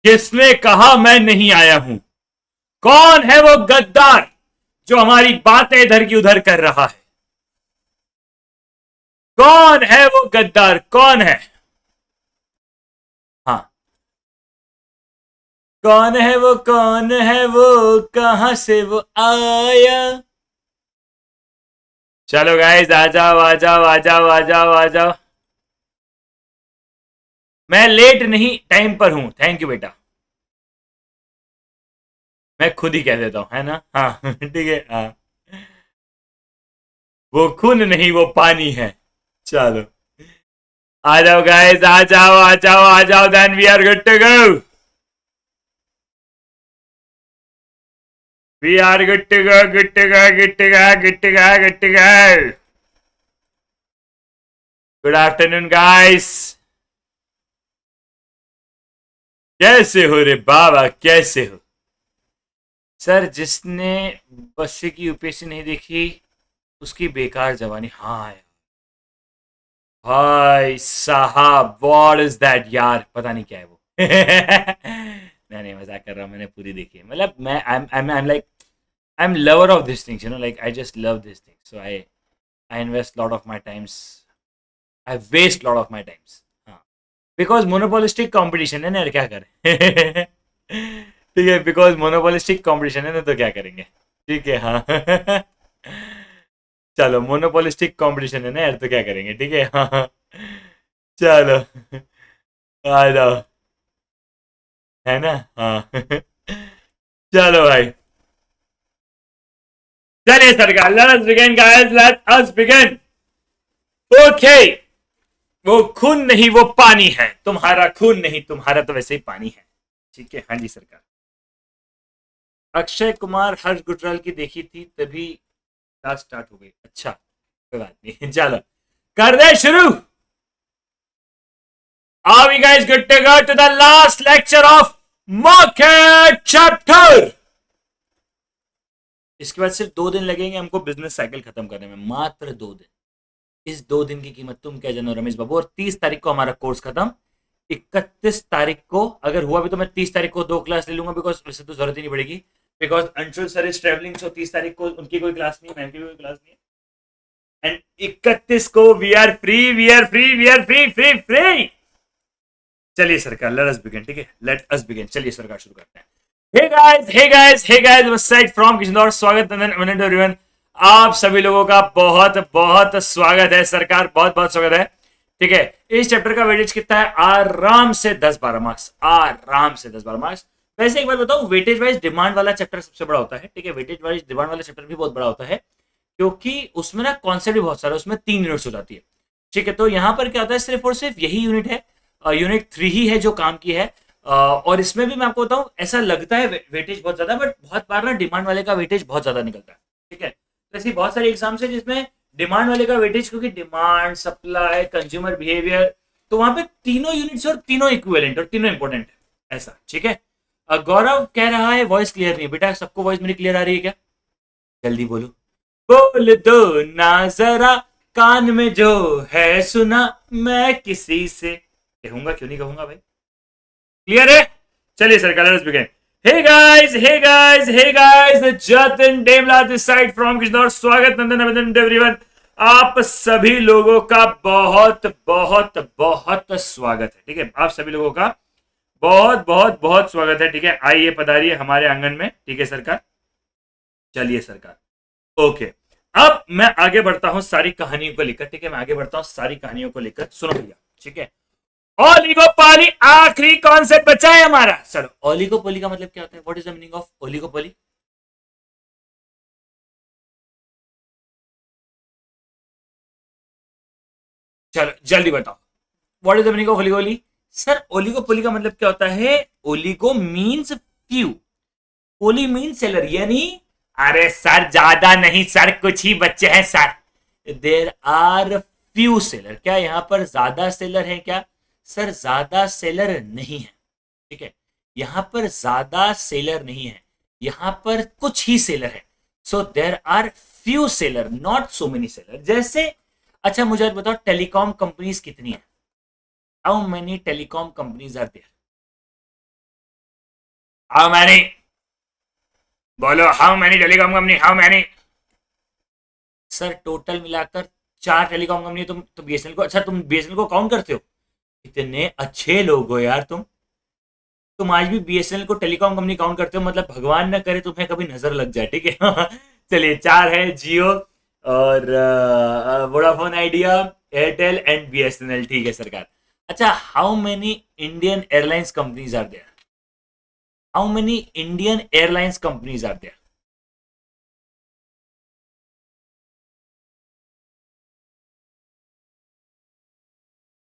किसने कहा मैं नहीं आया हूं? कौन है वो गद्दार जो हमारी बातें इधर की उधर कर रहा है? कौन है वो गद्दार, कौन है? हाँ, कौन है वो, कौन है वो, कहां से वो आया? चलो गाइस, आ जाओ आ जाओ आ जाओ आ जाओ आ जाओ। मैं लेट नहीं, टाइम पर हूं। थैंक यू बेटा। मैं खुद ही कह देता हूं, है ना? हाँ ठीक है, हाँ। वो खून नहीं, वो पानी है। चलो, आ जाओ गाइस, आ जाओ आ जाओ आ जाओ, then we are good to go. We are good to go, good to go, good to go, good to go, good to go. Good afternoon guys. कैसे हो रे बाबा, कैसे हो? सर, जिसने बच्चे की यूपीएससी नहीं देखी उसकी बेकार जवानी। हाँ यार, भाई साहब, व्हाट इज दैट यार, पता नहीं क्या है वो नहीं नहीं, मजाक कर रहा हूँ, मैंने पूरी देखी है। मतलब मैं I am like, I am lover of this things, like I just love this things, so I invest lot of my times, I waste lot of my times. हाँ, बिकॉज मोनोपोलिस्टिक कंपटीशन है ना यार, क्या करें ठीक है, because monopolistic competition है ना, तो क्या करेंगे? ठीक है, हाँ चलो, मोनोपोलिस्टिक कंपटीशन है ना यार, तो क्या करेंगे? ठीक है, हाँ चलो, आ जाओ, है ना? हाँ चलो भाई, चलिए सरकार, let us begin guys, let us begin. Okay, वो खून नहीं, वो पानी है। तुम्हारा खून नहीं, तुम्हारा तो वैसे ही पानी है। ठीक है, हाँ जी सरकार। अक्षय कुमार हर्ष गुजराल की देखी थी, तभी क्लास स्टार्ट हो गई। अच्छा, कोई बात नहीं चलो, कर दे शुरू। Are we guys good to go to the last lecture of market chapter? इसके बाद सिर्फ 2 दिन लगेंगे हमको बिजनेस साइकिल खत्म करने में, मात्र 2 दिन। इस 2 दिन की कीमत तुम क्या जानो रमेश बाबू। और 30 तारीख को हमारा कोर्स खत्म। 31 तारीख को अगर हुआ भी तो मैं 30 तारीख को 2 क्लास ले लूंगा, बिकॉज वैसे तो जरूरत ही नहीं पड़ेगी, because Anshul sir is travelling, so 30 तारीख को उनकी कोई क्लास नहीं है, मैम की भी कोई क्लास नहीं है। एंड 31 को we are free, we are free, we are free free free. चलिए सरकार, लेट अस बिगिन। ठीक है, लेट अस बिगिन, चलिए सरकार शुरू करते हैं। Hey guys, hey guys, hey guys, बस साइड फ्रॉम किशनौर, स्वागत नंदन एवरीवन। आप सभी लोगों का बहुत बहुत स्वागत है सरकार, बहुत बहुत स्वागत है। ठीक है, इस चैप्टर का वेटेज कितना है? आराम से 10-12 मार्क्स, आराम से 10-12 मार्क्स। वैसे एक बात बताऊं, वेटेज वाइज डिमांड वाला चैप्टर सबसे बड़ा होता है। ठीक है, वेटेज वाइज डिमांड वाला चैप्टर भी बहुत बड़ा होता है, क्योंकि उसमें ना कॉन्सेप्ट भी बहुत सारा, उसमें 3 यूनिट्स हो जाती है। ठीक है, तो यहाँ पर क्या होता है, सिर्फ और सिर्फ यही यूनिट है, यूनिट 3 ही है जो काम की है। और इसमें भी मैं आपको बताऊं, ऐसा लगता है वेटेज बहुत ज्यादा, बट बहुत बार ना डिमांड वाले का वेटेज बहुत ज्यादा निकलता है। ठीक है, तो ऐसी बहुत सारे एग्जाम्स है जिसमें डिमांड वाले का वेटेज, क्योंकि डिमांड, सप्लाई, कंज्यूमर बिहेवियर, तो वहां पे तीनों यूनिट्स और तीनों इक्विवेलेंट और तीनों इंपॉर्टेंट है, ऐसा। ठीक है, गौरव कह रहा है वॉइस क्लियर नहीं है। बेटा, सबको वॉइस मेरी क्लियर आ रही है क्या? जल्दी बोलो, बोल दो ना जरा, कान में जो है सुना, मैं किसी से कहूंगा, क्यों नहीं कहूंगा भाई। क्लियर है? चलिए sir, colours begin. Hey guys, hey guys, hey guys, Jatin Demla this side from Kishnaur, स्वागत नंदन अभिनंदन एवरीवन। आप सभी लोगों का बहुत बहुत बहुत स्वागत है। ठीक है, आप सभी लोगों का बहुत बहुत बहुत स्वागत है। ठीक है, आइए पधारिए हमारे आंगन में। ठीक है सरकार, चलिए सरकार। ओके, अब मैं आगे बढ़ता हूं सारी कहानियों को लेकर। ठीक है, मैं आगे बढ़ता हूं सारी कहानियों को लेकर, सुनो भैया। ठीक है, ओलिगोपोली आखिरी कॉन्सेप्ट बचा है हमारा। चलो, ओलिगोपोली का मतलब क्या होता है? What is the meaning of oligopoly? चलो जल्दी बताओ, what is the meaning of oligopoly? Sir, oligopoly का मतलब क्या होता है? ओलिगो मीन्स फ्यू, पोली मीन्स सेलर, यानी, अरे सर ज्यादा नहीं सर, कुछ ही बच्चे हैं sir. There are few seller. क्या यहाँ पर ज्यादा सेलर है क्या? सर, ज्यादा सेलर नहीं है। ठीक है, यहां पर ज्यादा सेलर नहीं है, यहां पर कुछ ही सेलर है। So there are few seller, not so many seller. जैसे, अच्छा मुझे बताओ, टेलीकॉम कंपनीज कितनी है? How many telecom companies are there? How many, बोलो how many telecom company, how many. Sir total मिलाकर 4 टेलीकॉम कंपनी। तुम बीएसएनएल को, अच्छा तुम बीएसएनएल को काउंट करते हो? इतने अच्छे लोग हो यार तुम आज भी बीएसएनएल को टेलीकॉम कंपनी काउंट करते हो, मतलब भगवान ना करे तुम्हें कभी नजर लग जाए, ठीक है। चलिए, 4 है जियो और Vodafone Idea, Airtel and BSNL, ठीक है सरकार। अच्छा, how many Indian airlines companies are there? How many Indian airlines companies are there?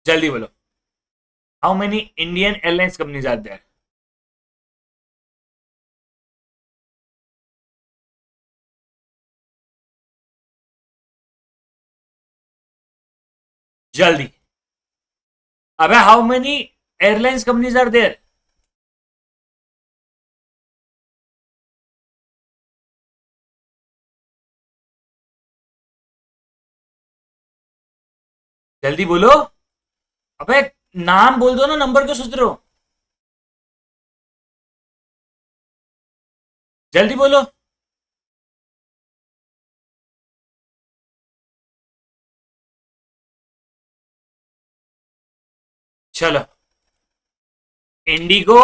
जल्दी बोलो, how many Indian airlines companies are there? जल्दी। अबे how many airlines companies are there? जल्दी बोलो। अबे नाम बोल दो ना, नंबर क्यों सोच रहे हो? जल्दी बोलो। चलो, इंडिगो,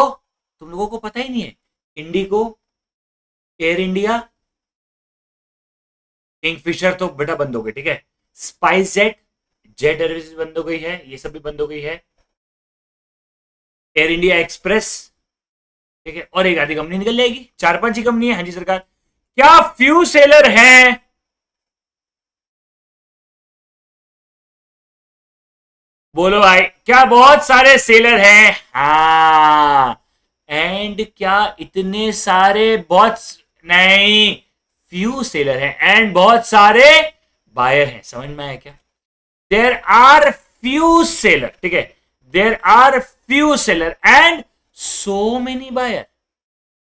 तुम लोगों को पता ही नहीं है? इंडिगो, एयर इंडिया, किंगफिशर तो बेटा बंद हो गई, ठीक है। स्पाइस जेट, जेट एयरवेज बंद हो गई है, ये सब भी बंद हो गई है। एयर इंडिया एक्सप्रेस, ठीक है, और एक आधी कंपनी निकल जाएगी, 4-5 ही कंपनी है, हाँ जी सरकार। क्या फ्यू सेलर हैं? बोलो भाई, क्या बहुत सारे सेलर हैं? हाँ। एंड क्या इतने सारे बहुत, नहीं, फ्यू सेलर हैं एंड बहुत सारे बायर हैं, समझ में आया क्या? देर आर फ्यू सेलर, ठीक है, there are few seller and so many buyer,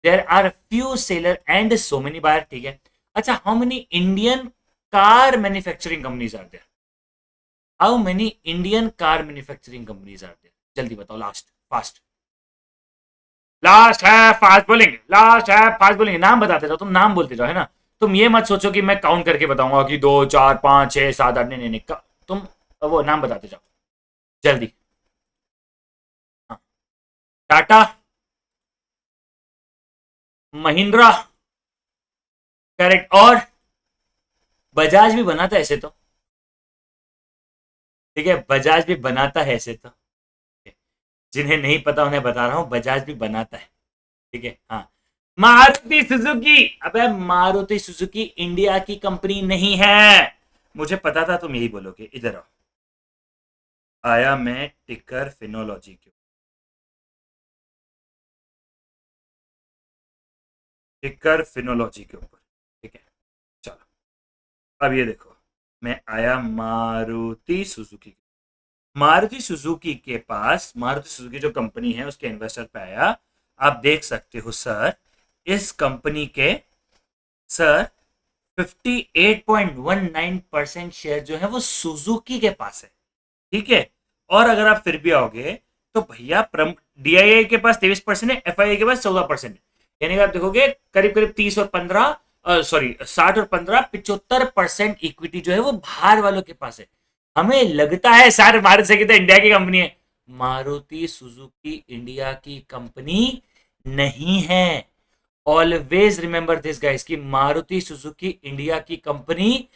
there are few seller and so many buyer, ठीक है। अच्छा, how many Indian car manufacturing companies are there? How many Indian car manufacturing companies are there? जल्दी बताओ, last, fast, last है, fast बोलेंगे, last है, fast बोलेंगे, नाम बताते जाओ, तुम नाम बोलते जाओ, है ना। तुम ये मत सोचो कि मैं काउंट करके बताऊंगा कि 2, 4, 5, 6, 7, 8, नहीं नहीं नहीं, तुम वो नाम बताते जाओ, जल्दी। हाँ, टाटा, महिंद्रा, करेक्ट, और बजाज भी बनाता है ऐसे तो, ठीक है, बजाज भी बनाता है ऐसे तो, जिन्हें नहीं पता उन्हें बता रहा हूं, बजाज भी बनाता है, ठीक है, हाँ। मारुति सुजुकी, अबे मारुति सुजुकी इंडिया की कंपनी नहीं है। मुझे पता था तुम यही बोलोगे, इधर आओ। आया मैं टिकर फिनोलॉजी के, टिकर फिनोलॉजी के ऊपर, ठीक है। चलो, अब ये देखो, मैं आया मारुति सुजुकी, मारुति सुजुकी के पास, मारुति सुजुकी जो कंपनी है उसके इन्वेस्टर पे आया। आप देख सकते हो सर, इस कंपनी के, सर 58.19% शेयर जो है वो सुजुकी के पास है, ठीक है। और अगर आप फिर भी आओगे तो भैया डीआईआई के पास 23% है, एफआईआई के पास 14% है, यानी कि आप देखोगे करीब करीब 30 और 15, सॉरी 60 और 15, 75% इक्विटी जो है वो बाहर वालों के पास है। हमें लगता है सर मारुति सुजुकी तो इंडिया की कंपनी है, मारुति सुजुकी इंडिया की कंपनी नहीं है। ऑलवेज रिमेंबर दिस गाइस कि मारुति सुजुकी इंडिया की कंपनी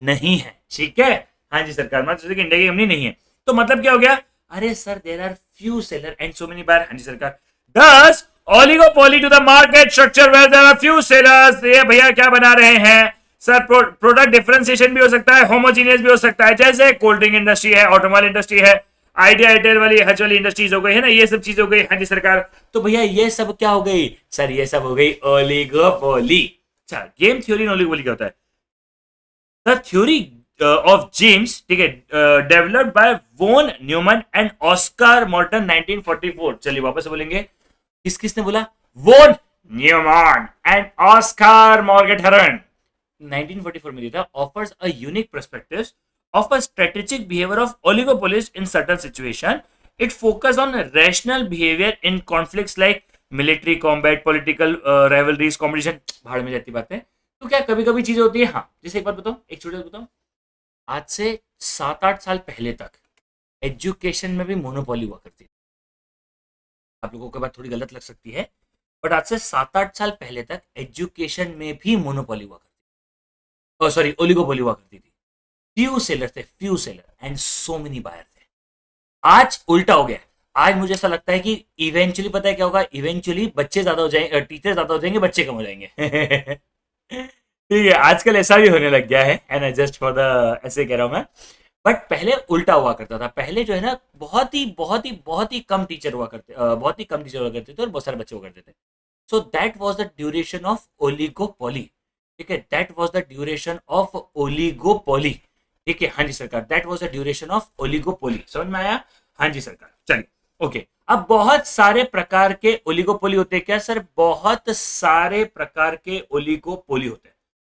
नहीं है, ठीक है। हाँ जी सरकार, मारुति सुजुकी इंडिया की कंपनी नहीं है। तो मतलब क्या हो गया? अरे sir, there are few seller and so many buyer, हाँ जी सरकार। Thus oligopoly to the market structure where there are few sellers, ये भैया क्या बना रहे हैं सर? प्रोडक्ट डिफरेंशिएशन भी हो सकता है, होमोजीनियस भी हो सकता है, जैसे कोल्ड ड्रिंक इंडस्ट्री है, ऑटोमोबाइल इंडस्ट्री है, आइडिया एयरटेल वाली हज वाली इंडस्ट्रीज हो गई है ना, ये सब चीज हो गई, हाँ जी सरकार। तो भैया ये सब क्या हो गई सर? ये सब हो गई ओलिगोपोली। अच्छा, गेम थ्योरी ओलिगोपोली क्या होता है? द थ्योरी ऑफ जेम्स, ठीक है, डेवलप्ड बाय वोन न्यूमन एंड ऑस्कार मॉर्टन 1944। चलिए वापस बोलेंगे, किस किसने बोला? वोन न्यूमन एंड ऑस्कार मॉर्गेटहरन 1944 में दिया था। Offers a unique perspective of a strategic behavior of oligopolists in certain situation. It focus on rational behavior in conflicts like military combat, political rivalries, competition, भाड़ में जाती बातें। तो क्या कभी कभी चीजें होती है, हाँ, जैसे एक बात बताओ, एक छोटी बात बताओ, आज से 7-8 साल पहले तक एजुकेशन में भी मोनोपोली हुआ करती थी। आप लोगों को बात थोड़ी गलत लग सकती है, बट आज से 7-8 साल पहले तक एजुकेशन में भी मोनोपोली हुआ करती थी, सॉरी ओलिगोपोली हुआ करती थी। फ्यू सेलर थे, few seller and so many buyer थे। आज उल्टा हो गया। आज मुझे ऐसा लगता है कि इवेंचुअली पता है क्या होगा, इवेंचुअली बच्चे ज्यादा हो जाएंगे, टीचर ज्यादा हो जाएंगे, बच्चे कम हो जाएंगे। ठीक है, आजकल ऐसा भी होने लग गया है ना, जस्ट फॉर द ऐसे कह रहा हूं मैं। बट पहले उल्टा हुआ करता था, पहले जो है ना बहुत ही कम टीचर हुआ करते, बहुत ही कम टीचर हुआ करते थे और बहुत सारे बच्चे हुआ करते थे। So that was the duration of oligopoly. ठीक है, that was the duration of oligopoly. ठीक है, हाँ जी सरकार, that was the duration of oligopoly. समझ में आया? हाँ जी सरकार, चलिए ओके। अब बहुत सारे प्रकार के ओलिगोपोली होते हैं क्या सर? बहुत सारे प्रकार के ओलिगोपोली होते हैं।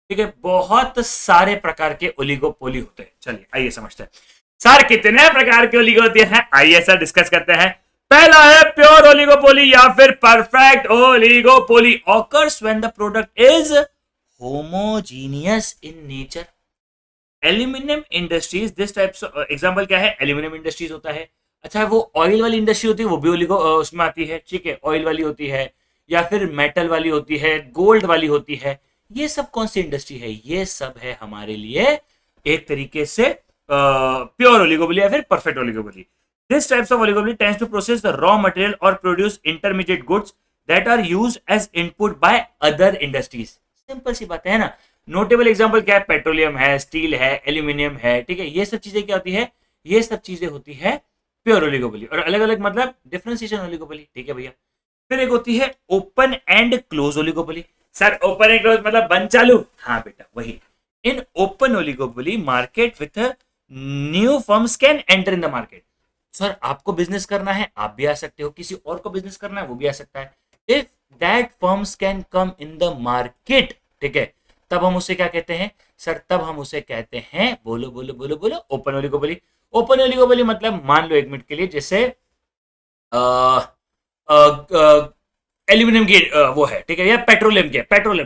ठीक है, बहुत सारे प्रकार के ओलिगोपोली होते हैं। चलिए आइए समझते हैं सर कितने प्रकार के ओलिगो होते हैं। आइए सर डिस्कस करते हैं। पहला है प्योर ओलिगोपोली या फिर perfect oligopoly. Occurs when the product is homogeneous in nature. Aluminium industries, this types, example क्या है? एल्यूमिनियम इंडस्ट्रीज होता है। अच्छा, वो ऑयल वाली इंडस्ट्री होती है, वो भी ओलिगो उसमें आती है। ठीक है, ऑयल वाली होती है, या फिर मेटल वाली होती है, गोल्ड वाली होती है। ये सब कौन सी इंडस्ट्री है? ये सब है हमारे लिए एक तरीके से प्योर ओलिगोपोली या फिर perfect oligopoly. This types of oligopoly tends to process the raw material और produce intermediate goods that are used as input by other industries. Simple सी बात है ना। नोटेबल एग्जांपल क्या है? पेट्रोलियम है, स्टील है, एल्यूमिनियम है। ठीक है, ये सब चीजें क्या होती है? ये सब चीजें होती है प्योर ओलिगोपोली। और अलग अलग मतलब डिफरेंशिएशन ओलिगोपोली। ठीक है भैया। फिर एक होती है open and close oligopoly. Sir open and close मतलब बंद चालू? हाँ बेटा वही। In open oligopoly market with new firms can enter in the market. Sir आपको बिजनेस करना है, आप भी आ सकते हो, किसी और को बिजनेस करना है, वो भी आ सकता है। If that firms can come in the market, ठीक है, तब हम उसे क्या कहते हैं सर? तब हम उसे कहते हैं, बोलो बोलो बोलो बोलो, ओपन ओलिगोपोली। ओपन ओलिगोपोली मतलब मान लो एक मिनट के लिए, जैसे एल्यूमिनियम की वो है, ठीक है, या पेट्रोलियम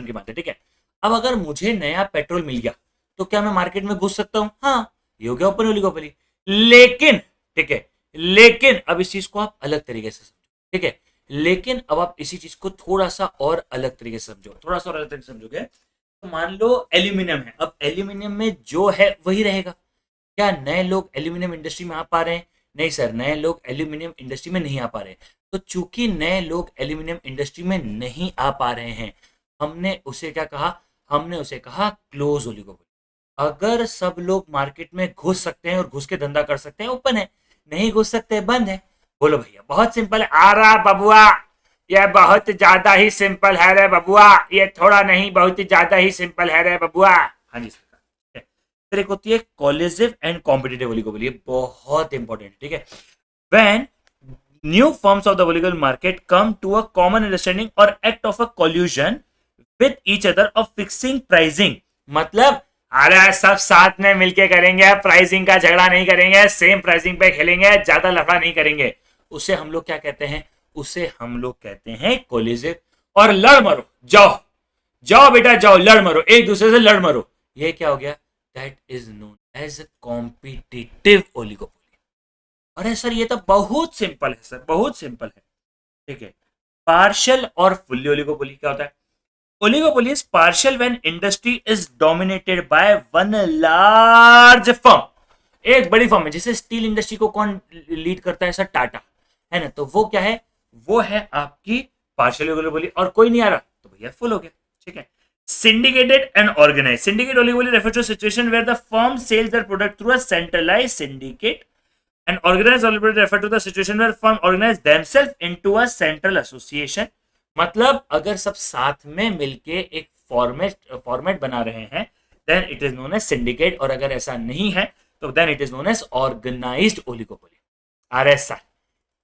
की बात है। ठीक है, अब अगर मुझे नया पेट्रोल मिल गया तो क्या मैं मार्केट में घुस सकता हूं? हाँ, ये हो गया ओपन ओलिगोपोली। लेकिन ठीक है, लेकिन अब इस चीज को आप अलग तरीके से समझो। ठीक है, लेकिन अब आप इसी चीज को थोड़ा सा और अलग तरीके से समझो, थोड़ा सा और अलग तरीके से समझोगे तो मान लो एल्यूमिनियम है, अब एल्यूमिनियम में जो है वही रहेगा। क्या नए लोग एल्यूमिनियम इंडस्ट्री में आ पा रहे हैं? नहीं सर, नए लोग एल्यूमिनियम इंडस्ट्री में नहीं आ पा रहे। तो चूंकि नए लोग एल्यूमिनियम इंडस्ट्री में नहीं आ पा रहे हैं, हमने उसे क्या कहा? हमने उसे कहा क्लोज ओलिगोपोली। अगर सब लोग मार्केट में घुस सकते हैं और घुस के धंधा कर सकते हैं, ओपन है। नहीं घुस सकते, बंद है। बोलो भैया, बहुत सिंपल है। आ रहा बबुआ, यह बहुत ज्यादा ही सिंपल है रे बबुआ, ये थोड़ा नहीं बहुत ही ज्यादा ही सिंपल है रे बबुआ। हाँ जी सर। फिर एक होती है कोलिजिव एंड कॉम्पिटिटिव ओलिगोपोली, बहुत इंपॉर्टेंट। ठीक है, when new forms of the oligopoly market come to a common understanding और act of a collusion with each other of fixing pricing. मतलब अरे सब साथ में मिलके करेंगे, प्राइसिंग का झगड़ा नहीं करेंगे, सेम प्राइसिंग पे खेलेंगे, ज्यादा लफड़ा नहीं करेंगे। उसे हम लोग क्या कहते हैं? उसे हम लोग कहते हैं कोलिजिव। और लड़ मरो, जाओ जाओ बेटा जाओ, लड़ मरो, एक दूसरे से लड़ मरो। ये क्या हो गया? That is known as competitive oligopoly. अरे सर ये तो बहुत सिंपल है सर, बहुत सिंपल है। ठीक है, पार्शियल और फुल्ली ओलिगोपोली क्या होता है? Oligopoly is partial when industry is dominated by one large firm. एक बड़ी फर्म है, जैसे स्टील इंडस्ट्री को कौन लीड करता है सर? टाटा, है ना। तो वो क्या है? वो है आपकी पार्शियल ओलिगोपोली। और कोई नहीं आ रहा तो भैया फुल हो गया। ठीक है, syndicated and organized. Syndicate oligopoly refers to a situation where the firm sells their product through a centralized syndicate, and organized oligopoly refer to the situation where firm organize themselves into a central association. मतलब अगर सब साथ में मिलके एक format बना रहे हैं, then it is known as syndicate. और अगर ऐसा नहीं है तो then it is known as organised oligopoly. अरे सर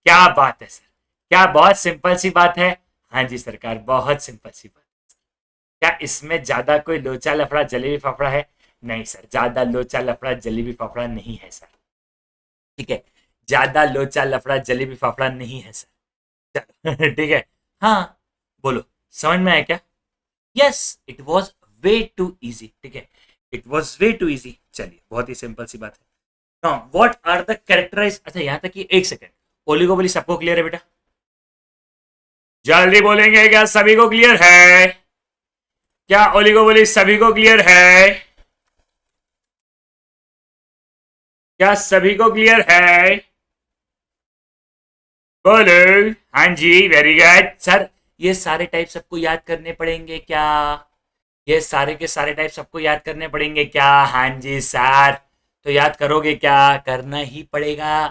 क्या बात है सर, क्या बहुत सिंपल सी बात है। हाँ जी सरकार, बहुत सिंपल सी बात। क्या इसमें ज्यादा कोई लोचा लफड़ा जलेबी फाफड़ा है? नहीं सर, ज्यादा लोचा लफड़ा जलेबी फाफड़ा नहीं है सर। ठीक है, ज्यादा लोचा लफड़ा जलेबी फाफड़ा नहीं है सर। ठीक है, हाँ बोलो, समझ में आया क्या? Yes, it was way too easy, ठीक है, it was way too easy. चलिए, बहुत ही सिंपल सी बात है। Now what are the characterise, अच्छा यहां तक कि एक सेकेंड, ओलिगोपोली सबको क्लियर है बेटा? जल्दी बोलेंगे क्या सभी को क्लियर है? क्या ओलिगोपोली सभी को क्लियर है? क्या सभी को क्लियर है? बोलो। हाँ जी, वेरी गुड सर। ये सारे टाइप सबको याद करने पड़ेंगे क्या? ये सारे के सारे टाइप सबको याद करने पड़ेंगे क्या? हाँ जी सर। तो याद करोगे क्या? करना ही पड़ेगा।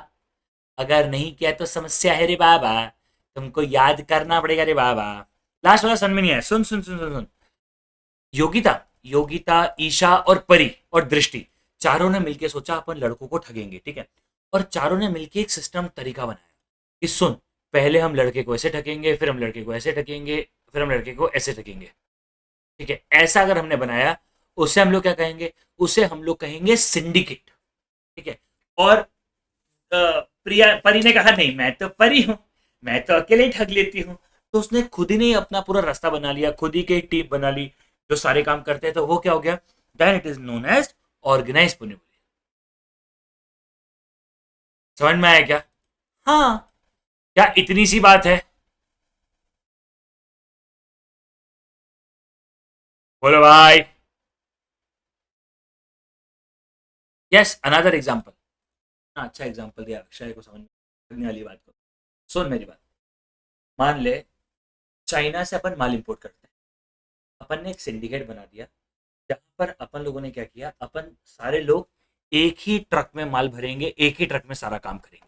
अगर नहीं किया तो समस्या है रे बाबा, तुमको याद करना पड़ेगा रे बाबा। लास्ट वाला समझ में नहीं है, सुन सुन सुन सुन सुन। योगिता, योगिता, ईशा और परी और दृष्टि, चारों ने मिलकर सोचा अपन लड़कों को ठगेंगे, ठीक है। और चारों ने मिलकर एक सिस्टम तरीका बनाया कि सुन, पहले हम लड़के को ऐसे ठगेंगे, फिर हम लड़के को ऐसे ठगेंगे, फिर हम लड़के को ऐसे ठगेंगे, ठीक है। ऐसा अगर हमने बनाया, उसे हम लोग क्या कहेंगे? उसे हम लोग कहेंगे सिंडिकेट, ठीक है। और प्रिया, परी ने कहा नहीं, मैं तो परी हूं, मैं तो अकेले ही ठग लेती हूँ। तो उसने खुद ही नहीं अपना पूरा रास्ता बना लिया, खुद ही की एक टीम बना ली जो सारे काम करते हैं। तो वो क्या हो गया? Then it is known as organise पुनिबली। समझ में आया क्या? हाँ। क्या इतनी सी बात है? बोलो भाई। Yes, another example. अच्छा एग्जाम्पल दिया अक्षय को समझ में वाली बात को। सुन मेरी बात, मान ले चाइना से अपन माल इंपोर्ट करते हैं। अपन ने एक सिंडिकेट बना दिया, जहां पर अपन लोगों ने क्या किया, अपन सारे लोग एक ही ट्रक में माल भरेंगे, एक ही ट्रक में सारा काम करेंगे।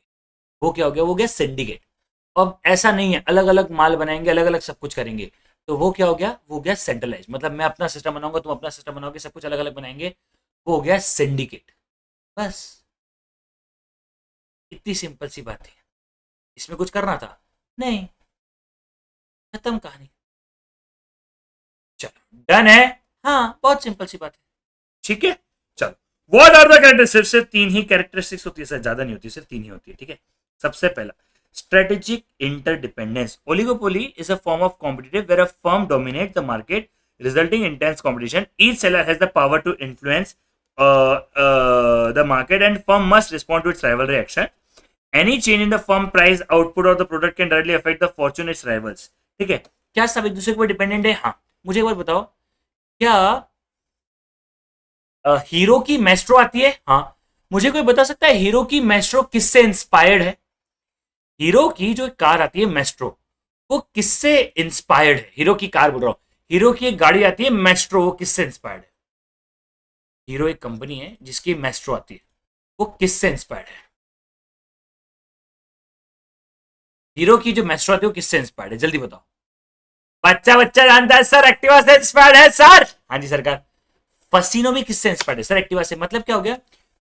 वो क्या हो गया? वो गया सिंडिकेट। अब ऐसा नहीं है अलग अलग माल बनाएंगे, अलग अलग सब कुछ करेंगे। तो वो क्या हो गया? वो गया सेंट्रलाइज, मतलब मैं अपना सिस्टम बनाऊंगा, तुम अपना सिस्टम बनाओगे, सब कुछ अलग अलग बनाएंगे। वो हो गया सिंडिकेट। बस इतनी सिंपल सी बात है। इसमें कुछ करना था? नहीं, खत्म कहानी। चलो डन है। हाँ, बहुत सिंपल सी बात है, ठीक है। चलो, व्हाट आर द कैरेक्टरिस्टिक्स? सिर्फ तीन ही कैरेक्टरिस्टिक्स होती है सर, ज्यादा नहीं होती, सिर्फ तीन ही होती है, ठीक है। सबसे पहला, strategic interdependence. Oligopoly is a form of competitive where a firm dominates the market, resulting in intense competition. Each seller has the power to influence the market, and firm must respond to its rival reaction. Any change in the firm price, output, or the product can directly affect the fortune of its rivals. ठीक है। क्या सब एक दूसरे के ऊपर dependent है? हाँ। मुझे एक बार बताओ, क्या हीरो की मेस्ट्रो आती है? हाँ। मुझे कोई बता सकता है हीरो की मेस्ट्रो किससे इंस्पायर्ड है? हीरो की जो कार आती है मेस्ट्रो, वो किससे इंस्पायर्ड है? हीरो की कार बोल रहा हूं, हीरो की एक गाड़ी आती है मेस्ट्रो, वो किससे इंस्पायर्ड है? हीरो एक कंपनी है जिसकी मेस्ट्रो आती है, वो किससे इंस्पायर्ड है? हीरो की जो मेस्ट्रो आती है वो किससे इंस्पायर्ड है? जल्दी बताओ। बच्चा बच्चा जानता है सर, एक्टिवा से इंस्पायर्ड है सर। हाँ जी सरकार। पसीनो भी किससे इंस्पायर्ड है? सर एक्टिवा से। मतलब क्या हो गया?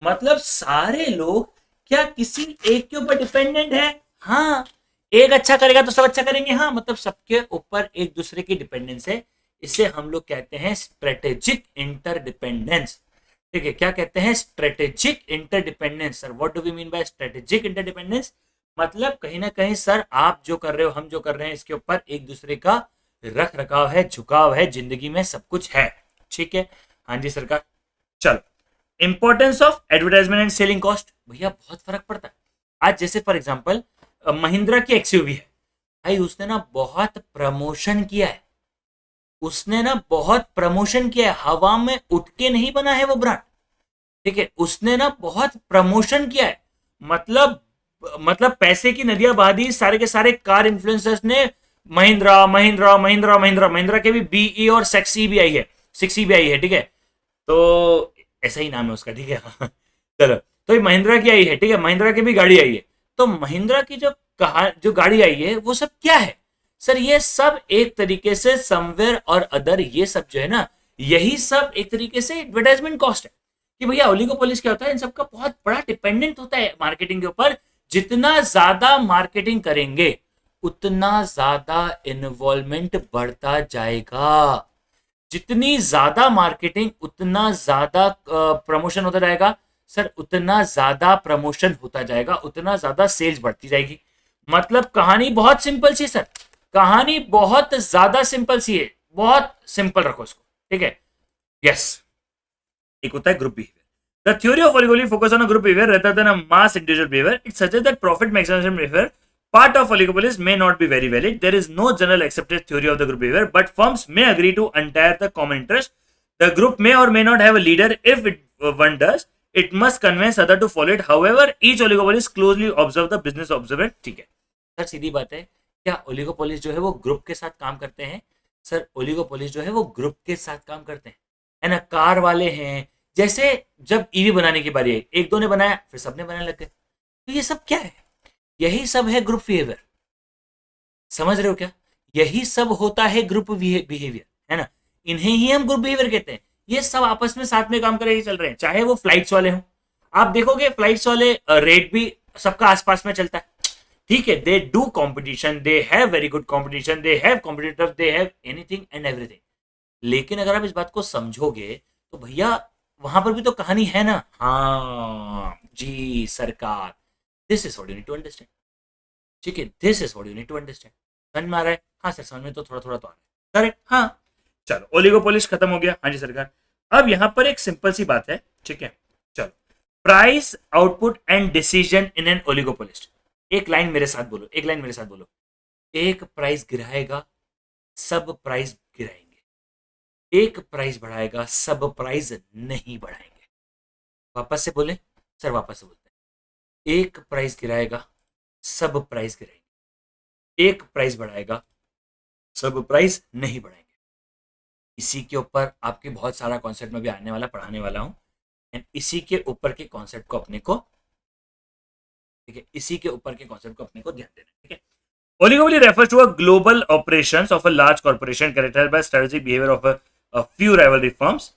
मतलब सारे लोग क्या किसी एक के ऊपर डिपेंडेंट है? हाँ। एक अच्छा करेगा तो सब अच्छा करेंगे, हाँ, मतलब सबके ऊपर एक दूसरे की डिपेंडेंस है। इसे हम लोग कहते हैं स्ट्रेटेजिक इंटरडिपेंडेंस, ठीक है। क्या कहते हैं? Strategic interdependence. Sir what do we mean by strategic interdependence? मतलब कहीं ना कहीं सर, आप जो कर रहे हो, हम जो कर रहे हैं, इसके ऊपर एक दूसरे का रख रखाव है, झुकाव है, जिंदगी में सब कुछ है, ठीक है। हाँ जी सरकार। चलो, importance of advertisement and selling cost, भैया बहुत फर्क पड़ता है। आज जैसे फॉर एग्जांपल महिंद्रा की एक्सयूवी है, भाई उसने ना बहुत प्रमोशन किया है, उसने ना बहुत प्रमोशन किया है, हवा में उठ के नहीं बना है वो ब्रांड, ठीक है। उसने ना बहुत प्रमोशन किया है, मतलब पैसे की नदियां बहा दी सारे के सारे कार इन्फ्लुएंसर्स ने। महिंद्रा महिंद्रा महिंद्रा महिंद्रा महिंद्रा के भी बीई और सेक्सी भी आई है, 6 भी आई है, ठीक है। तो ऐसा ही नाम है उसका, ठीक है। चलो, तो ये महिंद्रा की आई है, ठीक है, महिंद्रा की भी गाड़ी आई है। तो महिंद्रा की जो गाड़ी आई है वो सब क्या है? सर ये सब एक तरीके से समवेयर और अदर, ये सब जो है ना, यही सब एक तरीके से एडवर्टाइजमेंट कॉस्ट है। कि भैया ओलिगोपोलिस क्या होता है, इन सबका बहुत बड़ा डिपेंडेंट होता है मार्केटिंग के ऊपर। जितना ज्यादा मार्केटिंग करेंगे, उतना ज्यादा इन्वॉल्वमेंट बढ़ता जाएगा। जितनी ज्यादा मार्केटिंग, उतना ज्यादा प्रमोशन होता जाएगा सर, उतना ज्यादा प्रमोशन होता जाएगा, उतना ज्यादा सेल्स बढ़ती जाएगी। मतलब कहानी बहुत सिंपल सी सर, कहानी बहुत ज्यादा सिंपल सी है, बहुत सिंपल रखो इसको, ठीक है। यस, एक होता है group behaviour. The theory of oligopoly focus on a group behavior rather than a mass individual behavior. It suggests that profit maximization behavior, part of oligopolies, may not be very valid. There is no general accepted theory of the group behavior, but firms may agree to untie the common interest. The group may or may not have a leader. If one does, it must convince other to follow it. However, each oligopoly closely observe the business observant. ठीक है sir, सीधी बात है, क्या ओलिगोपोलिस जो है वो group के साथ काम करते हैं? सर ओलिगोपोलिस जो है वो ग्रुप के साथ काम करते हैं, है ना। कार वाले हैं, जैसे जब ईवी बनाने की बारी आई, एक दो ने बनाया फिर सबने बनाने लग गए, तो ये सब क्या है? यही सब है ग्रुप बिहेवियर। समझ रहे हो क्या? यही सब होता है ग्रुप बिहेवियर, है ना। इन्हें ही हम ग्रुप बिहेवियर कहते हैं। ये सब आपस में साथ में काम करके चल रहे हैं, चाहे वो फ्लाइट्स वाले हों। आप देखोगे फ्लाइट्स वाले रेट भी सबका आसपास में चलता है, ठीक है। They do competition, they have very good competition, they have competitor, they have anything and everything. लेकिन अगर आप इस बात को समझोगे तो भैया वहां पर भी तो कहानी है ना। हाँ जी सरकार, this is what you need to understand, ठीक है। This is what you need to understand. समझ में आ रहा है? हाँ सर, समझ में तो थोड़ा थोड़ा तो आ रहा है, करेक्ट। हाँ चलो, ओलिगोपोलिस खत्म हो गया, हाँ जी सरकार। अब यहां पर एक सिंपल सी बात है, ठीक है। चलो, price output and decision in an oligopolist. एक लाइन मेरे साथ बोलो, एक लाइन मेरे साथ बोलो। एक प्राइस गिराएगा, सब प्राइस गिराएंगे। एक प्राइस बढ़ाएगा, सब प्राइस नहीं बढ़ाएंगे। वापस से बोले सर, वापस से बोलते हैं। एक प्राइस गिराएगा, सब प्राइस गिराएंगे। एक प्राइस बढ़ाएगा, सब प्राइस नहीं बढ़ाएंगे। इसी के ऊपर आपके बहुत सारा कॉन्सेप्ट में भी आने वाला, पढ़ाने वाला हूं। एंड इसी के ऊपर के कॉन्सेप्ट को अपने को, ठीक है, इसी के ऊपर के कॉन्सेप्ट को अपने को ध्यान देना, ठीक है। Oligopoly refers to a global operations of a large corporation characterized by strategic behavior of a few rivalry firms.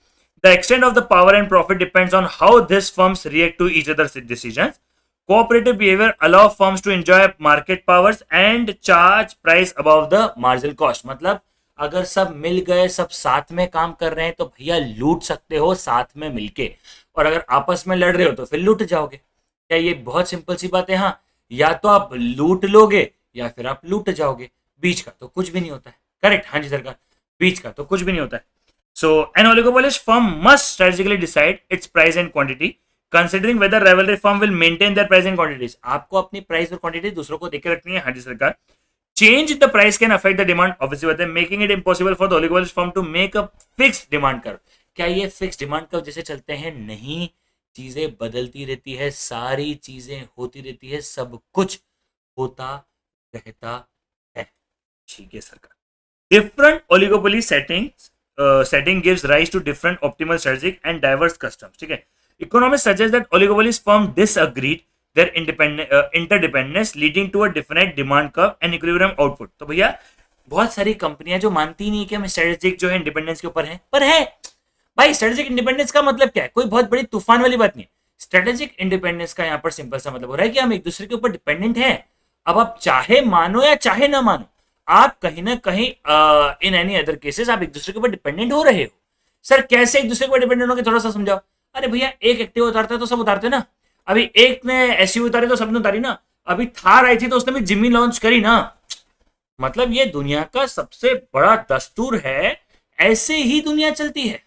The extent of the power and profit depends on how these firms react to each other's decisions. Cooperative behavior allows firms to enjoy market powers and charge price above the marginal cost. मतलब अगर सब मिल गए, सब साथ में काम कर रहे हैं तो भैया लूट सकते हो साथ में मिलके, और अगर आपस में लड़ रहे हो तो फिर लूट जाओगे। क्या ये बहुत सिंपल सी बात है? हाँ, या तो आप लूट लोगे या फिर आप लूट जाओगे, बीच का तो कुछ भी नहीं होता है, करेक्ट। हाँ जी सरकार, बीच का तो कुछ भी नहीं होता है। So an oligopolist firm must strategically decide its price and quantity considering whether rivalry firm will maintain their price and quantities. आपको अपनी प्राइस और क्वांटिटी दूसरों को देकर रखनी है, हाँ जी सरकार। Change the price can affect the demand, obviously बात है, making it impossible for the oligopolist firm to make a fixed demand curve. क्या ये फिक्स डिमांड कर्व जैसे चलते हैं? नहीं, चीजें बदलती रहती है, सारी चीजें होती रहती है, सब कुछ होता रहता है, ठीक है सरकार। Different oligopoly setting gives rise to different optimal strategic and diverse customs, ठीक है। Economists suggest that oligopolies firm disagreed their interdependence leading to a definite demand curve and equilibrium output। तो भैया बहुत सारी कंपनियां जो मानती नहीं कि हम स्ट्रेटेजिक जो है इंडिपेंडेंस के ऊपर हैं, पर है भाई। स्ट्रेटेजिक इंडिपेंडेंस का मतलब क्या है? कोई बहुत बड़ी तूफान वाली बात नहीं। स्ट्रेटेजिक इंडिपेंडेंस का यहाँ पर सिंपल सा मतलब हो रहा है कि हम एक दूसरे के ऊपर डिपेंडेंट हैं। अब आप चाहे मानो या चाहे ना मानो, आप कहीं ना कहीं इन एनी अदर केसेस आप एक दूसरे के ऊपर डिपेंडेंट हो रहे हो। सर कैसे एक दूसरे के ऊपर डिपेंडेंट होगे, थोड़ा सा समझाओ। अरे भैया, एक एक्टिवा उतारता है तो सब उतारते ना। अभी एक ने एसयूवी उतारी तो सबने उतारी ना। अभी थार आई थी तो उसने भी जिम्मी लॉन्च करी ना। मतलब ये दुनिया का सबसे बड़ा दस्तूर है, ऐसे ही दुनिया चलती है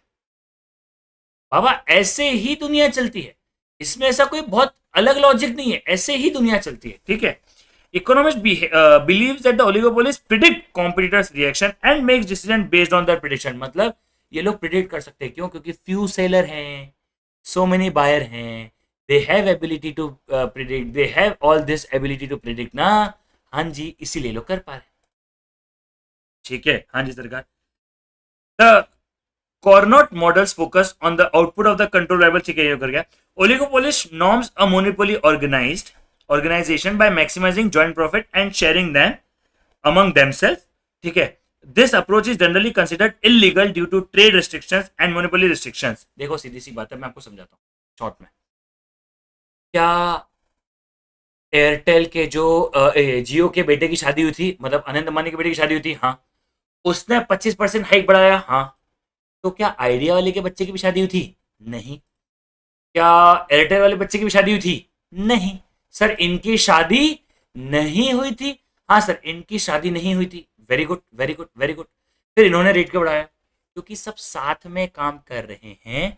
बाबा, ऐसे ही दुनिया चलती है। इसमें ऐसा कोई बहुत अलग लॉजिक नहीं है, ऐसे ही दुनिया चलती है, ठीक है। Economists believes that the oligopolies predict competitors' reaction and makes decision based on their prediction। मतलब ये लोग प्रिडिक्ट कर सकते हैं, क्यों? क्योंकि few seller हैं, so many buyer हैं, they have ability to predict, they have all this ability to predict ना। हाँ जी, इसीलिए लोग कर पा रहे हैं, ठीक है। हाँ जी सरकार। The Carnot models focus on the output of the control variable, ठीक है, ये कर गया। Oligopolist norms a monopoly organization by maximizing joint profit and sharing them among themselves, ठीक है। This approach is generally considered illegal due to trade restrictions and monopoly restrictions। देखो सीधी सी बात है, मैं आपको समझाता हूँ शॉर्ट में। क्या एयरटेल के जो जियो के बेटे की शादी हुई थी, मतलब अनंत अंबानी के बेटे की शादी हुई थी, हाँ, उसने 25% हाइक बढ़ाया, हाँ। तो क्या आइडिया वाले के बच्चे की भी शादी हुई थी? नहीं। क्या एयरटेल वाले बच्चे की भी शादी हुई थी? नहीं सर, इनकी शादी नहीं हुई थी। हाँ सर, इनकी शादी नहीं हुई थी। Very good very good very good. फिर इन्होंने रेट क्यों बढ़ाया? क्योंकि सब साथ में काम कर रहे हैं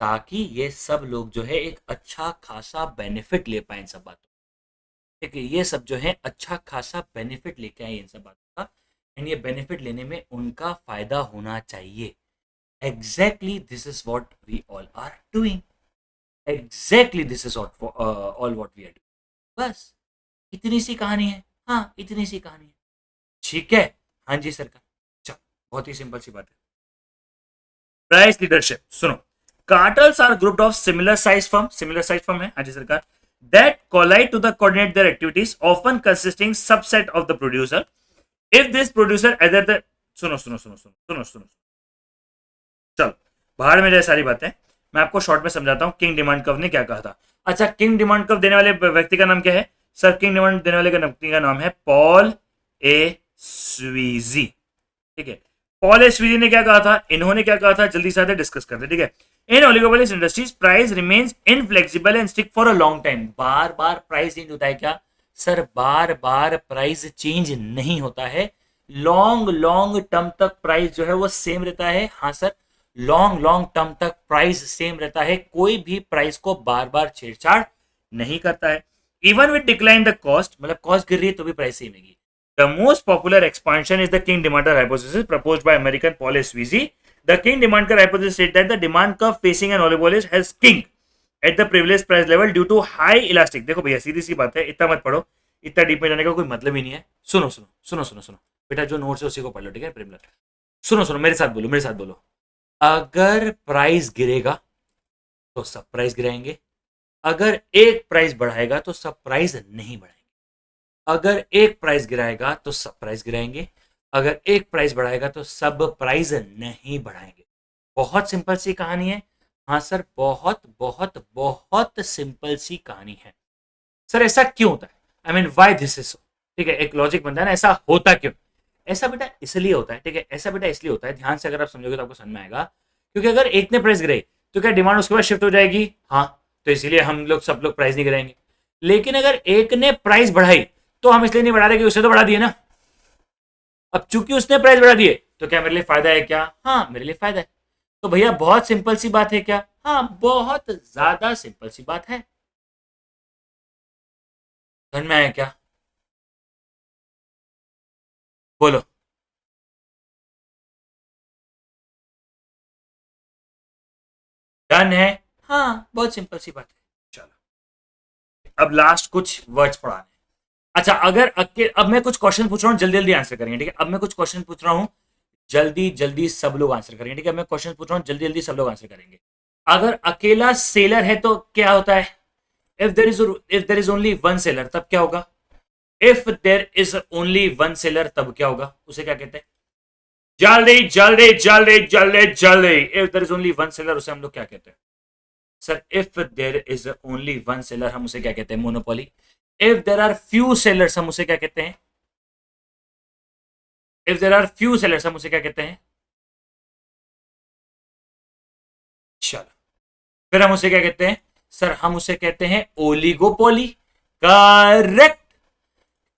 ताकि ये सब लोग जो है एक अच्छा खासा बेनिफिट ले पाए इन सब बातों। ठीक है, ये सब जो है अच्छा खासा बेनिफिट लेके आए इन सब बातों का, एंड ये बेनिफिट लेने में उनका फायदा होना चाहिए। Exactly this is what we all are doing. Exactly this is all what we are doing. बस इतनी सी कहानी है। हाँ, इतनी सी कहानी है। ठीक है। हाँ जी सरकार। चलो, बहुत ही सिंपल सी बात है। प्राइस लीडरशिप सुनो। Cartels are group of similar size firm है। हाँ जी सरकार। That collide to the coordinate their activities often consisting subset of the producer. If this producer either the सुनो सुनो सुनो सुनो सुनो सुनो चलो, बाहर में जाए सारी बातें, मैं आपको शॉर्ट में समझाता हूं किंग डिमांड कर्व ने क्या कहा था। अच्छा, किंग डिमांड कर्व देने वाले व्यक्ति का नाम क्या है सर? किंग डिमांड देने वाले व्यक्ति का नाम है पॉल ए स्वीजी। ठीक है, पॉल ए स्वीजी ने क्या कहा था? इन्होंने क्या कहा था, जल्दी से डिस्कस करते हैं। ठीक है, in oligopolies industries price remains inflexible and stick for a long time. बार बार प्राइस चेंज होता है क्या सर? बार बार प्राइस चेंज नहीं होता है। लॉन्ग लॉन्ग टर्म तक प्राइस जो है वो सेम रहता है। हाँ सर, लॉन्ग लॉन्ग टर्म तक प्राइस सेम रहता है। कोई भी प्राइस को बार बार छेड़छाड़ नहीं करता है। Even with decline the cost, मतलब कॉस्ट गिर रही है तो भी प्राइस सेम है। The most popular expansion is the King demand curve hypothesis proposed by American Paul Sweezy. The King demand curve hypothesis states that the demand curve facing an oligopoly has kinked at the privileged price level due to high elastic. देखो भैया, सीधी सी बात है, इतना मत पढ़ो, इतना deep में जाने का कोई मतलब ही नहीं है। सुनो सुनो सुनो सुनो सुनो बेटा, जो नोट्स है उसी को पढ़ लो। ठीक है प्रिमिलर, सुनो सुनो, मेरे साथ बोलो, मेरे साथ बोलो। अगर प्राइस गिरेगा तो सब प्राइस गिराएंगे, अगर एक प्राइस बढ़ाएगा तो सब प्राइस नहीं बढ़ाएंगे। अगर एक प्राइस गिराएगा तो सब प्राइस गिराएंगे, अगर एक प्राइस बढ़ाएगा तो सब प्राइस नहीं बढ़ाएंगे। बहुत सिंपल सी कहानी है। हाँ सर, बहुत बहुत बहुत सिंपल सी कहानी है। सर ऐसा क्यों होता है? I mean why this is so. ठीक है, एक लॉजिक बनता है ना, ऐसा होता क्यों? ऐसा बेटा इसलिए होता है। ठीक है, ऐसा बेटा इसलिए होता है, ध्यान से अगर आप समझोगे तो आपको समझ में आएगा। क्योंकि अगर एक ने प्राइस गिराई तो क्या डिमांड उसके बाद शिफ्ट हो जाएगी? हाँ, तो इसीलिए हम लोग सब लोग प्राइस नहीं गिराएंगे। लेकिन अगर एक ने प्राइस बढ़ाई तो हम इसलिए नहीं बढ़ा रहे कि उसने तो बढ़ा दिए ना। अब चूंकि उसने प्राइस बढ़ा दिए तो क्या मेरे लिए फायदा है क्या? हाँ, मेरे लिए फायदा है। तो भैया बहुत सिंपल सी बात है क्या? हाँ, बहुत ज्यादा सिंपल सी बात है। समझ में आया क्या? बोलो। डन है। हाँ, बहुत सिंपल सी बात है। चलो, अब लास्ट कुछ वर्ड्स पढ़ाने। अच्छा, अब मैं कुछ क्वेश्चन पूछ रहा हूँ, जल्दी जल्दी आंसर करेंगे। ठीक है, अब मैं कुछ क्वेश्चन पूछ रहा हूँ, जल्दी जल्दी सब लोग आंसर करेंगे। ठीक है, मैं क्वेश्चन पूछ रहा हूँ, जल्दी जल्दी सब लोग आंसर करेंगे। अगर अकेला सेलर है तो क्या होता है? If there is only one seller तब क्या होगा? If there is only one seller तब क्या होगा? उसे क्या कहते हैं? जल्दी जल्दी जल्दी जल्दी जल्दी। If there is only one seller उसे हम लोग क्या कहते हैं sir? If there is only one seller हम उसे क्या कहते हैं? Monopoly. If there are few sellers हम उसे क्या कहते हैं? If there are few sellers हम उसे क्या कहते हैं? चलो, फिर हम उसे क्या कहते हैं सर? हम उसे कहते हैं ओलिगोपोली। करेक्ट।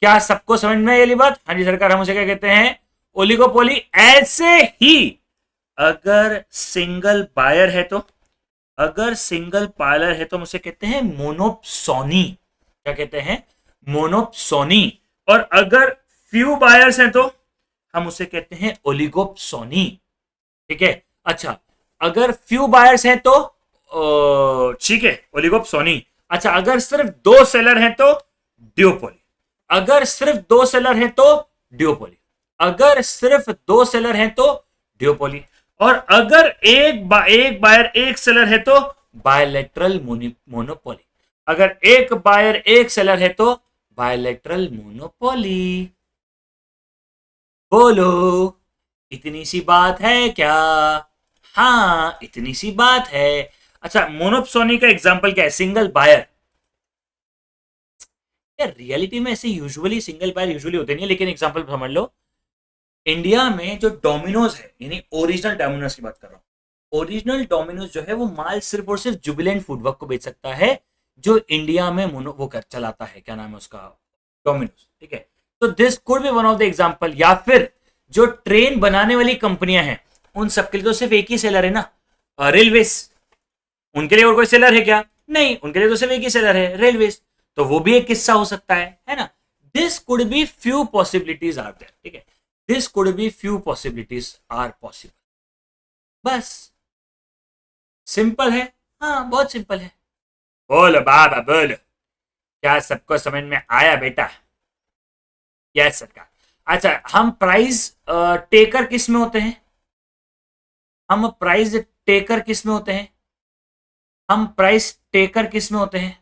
क्या सबको समझ में आई बात? हाँ जी सरकार, हम उसे क्या कहते हैं? ओलिगोपोली। ऐसे ही अगर सिंगल बायर है तो, अगर सिंगल पार्लर है तो हम उसे कहते हैं मोनोप्सोनी। क्या कहते हैं? मोनोप्सोनी। और अगर फ्यू बायर्स हैं तो हम उसे कहते हैं ओलिगोप्सोनी। ठीक है। अच्छा, अगर फ्यू बायर्स हैं तो ठीक है, ओलिगोप्सोनी। अच्छा, अगर सिर्फ दो सेलर हैं तो ड्यूपोली। अगर सिर्फ दो सेलर हैं तो ड्यूपोली। अगर सिर्फ दो सेलर हैं तो ड्यूपोली। और अगर एक बायर एक सेलर है तो बायलैटरल मोनोपोली। अगर एक बायर एक सेलर है तो बायलैटरल मोनोपोली। बोलो, इतनी सी बात है क्या? हाँ, इतनी सी बात है। अच्छा, मोनोप्सोनी का एग्जांपल क्या है? Single buyer. यार रियलिटी में ऐसे यूजुअली सिंगल बायर यूजुअली होते नहीं है, लेकिन एग्जांपल समझ लो। इंडिया में जो डोमिनोज है, यानी ओरिजिनल डोमिनोज की बात कर रहा हूं, ओरिजिनल डोमिनोज जो है वो माल सिर्फ और सिर्फ जुबिलेंट फूडवर्क को बेच सकता है, जो इंडिया में वो चलाता है। क्या नाम है उसका? डोमिनोज। ठीक है, तो this could B one of the example. या फिर जो ट्रेन बनाने वाली कंपनियां हैं उन सबके लिए तो सिर्फ एक ही सेलर है ना, रेलवेज। उनके लिए और कोई सेलर है क्या? नहीं, उनके लिए तो सिर्फ एक ही सेलर है, रेलवेज। तो वो भी एक किस्सा हो सकता है ना। This could be few possibilities are there, ठीक है, this could be few possibilities are possible. बस सिंपल है, हाँ बहुत सिंपल है। बोलो बाबा बोलो, क्या सबको समझ में आया बेटा? यस सरकार। अच्छा, हम प्राइस टेकर किस में होते हैं? हम प्राइस टेकर किस में होते हैं? हम प्राइस टेकर किस में होते हैं?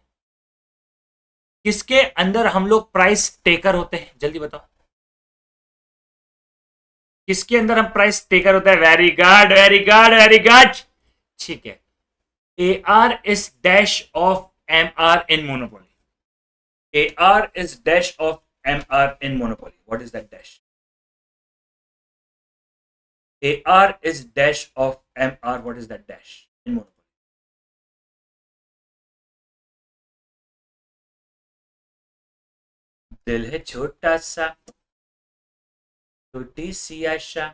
किसके अंदर हम लोग प्राइस टेकर होते हैं, जल्दी बताओ। किसके अंदर हम प्राइस टेकर होते हैं? Very good very good very good, ठीक है। A R is dash of M R in monopoly. A R is dash of M R in monopoly, what is that dash? A R is dash of M R, what is that dash in monopoly? दिल है छोटा सा, छोटी सी आशा।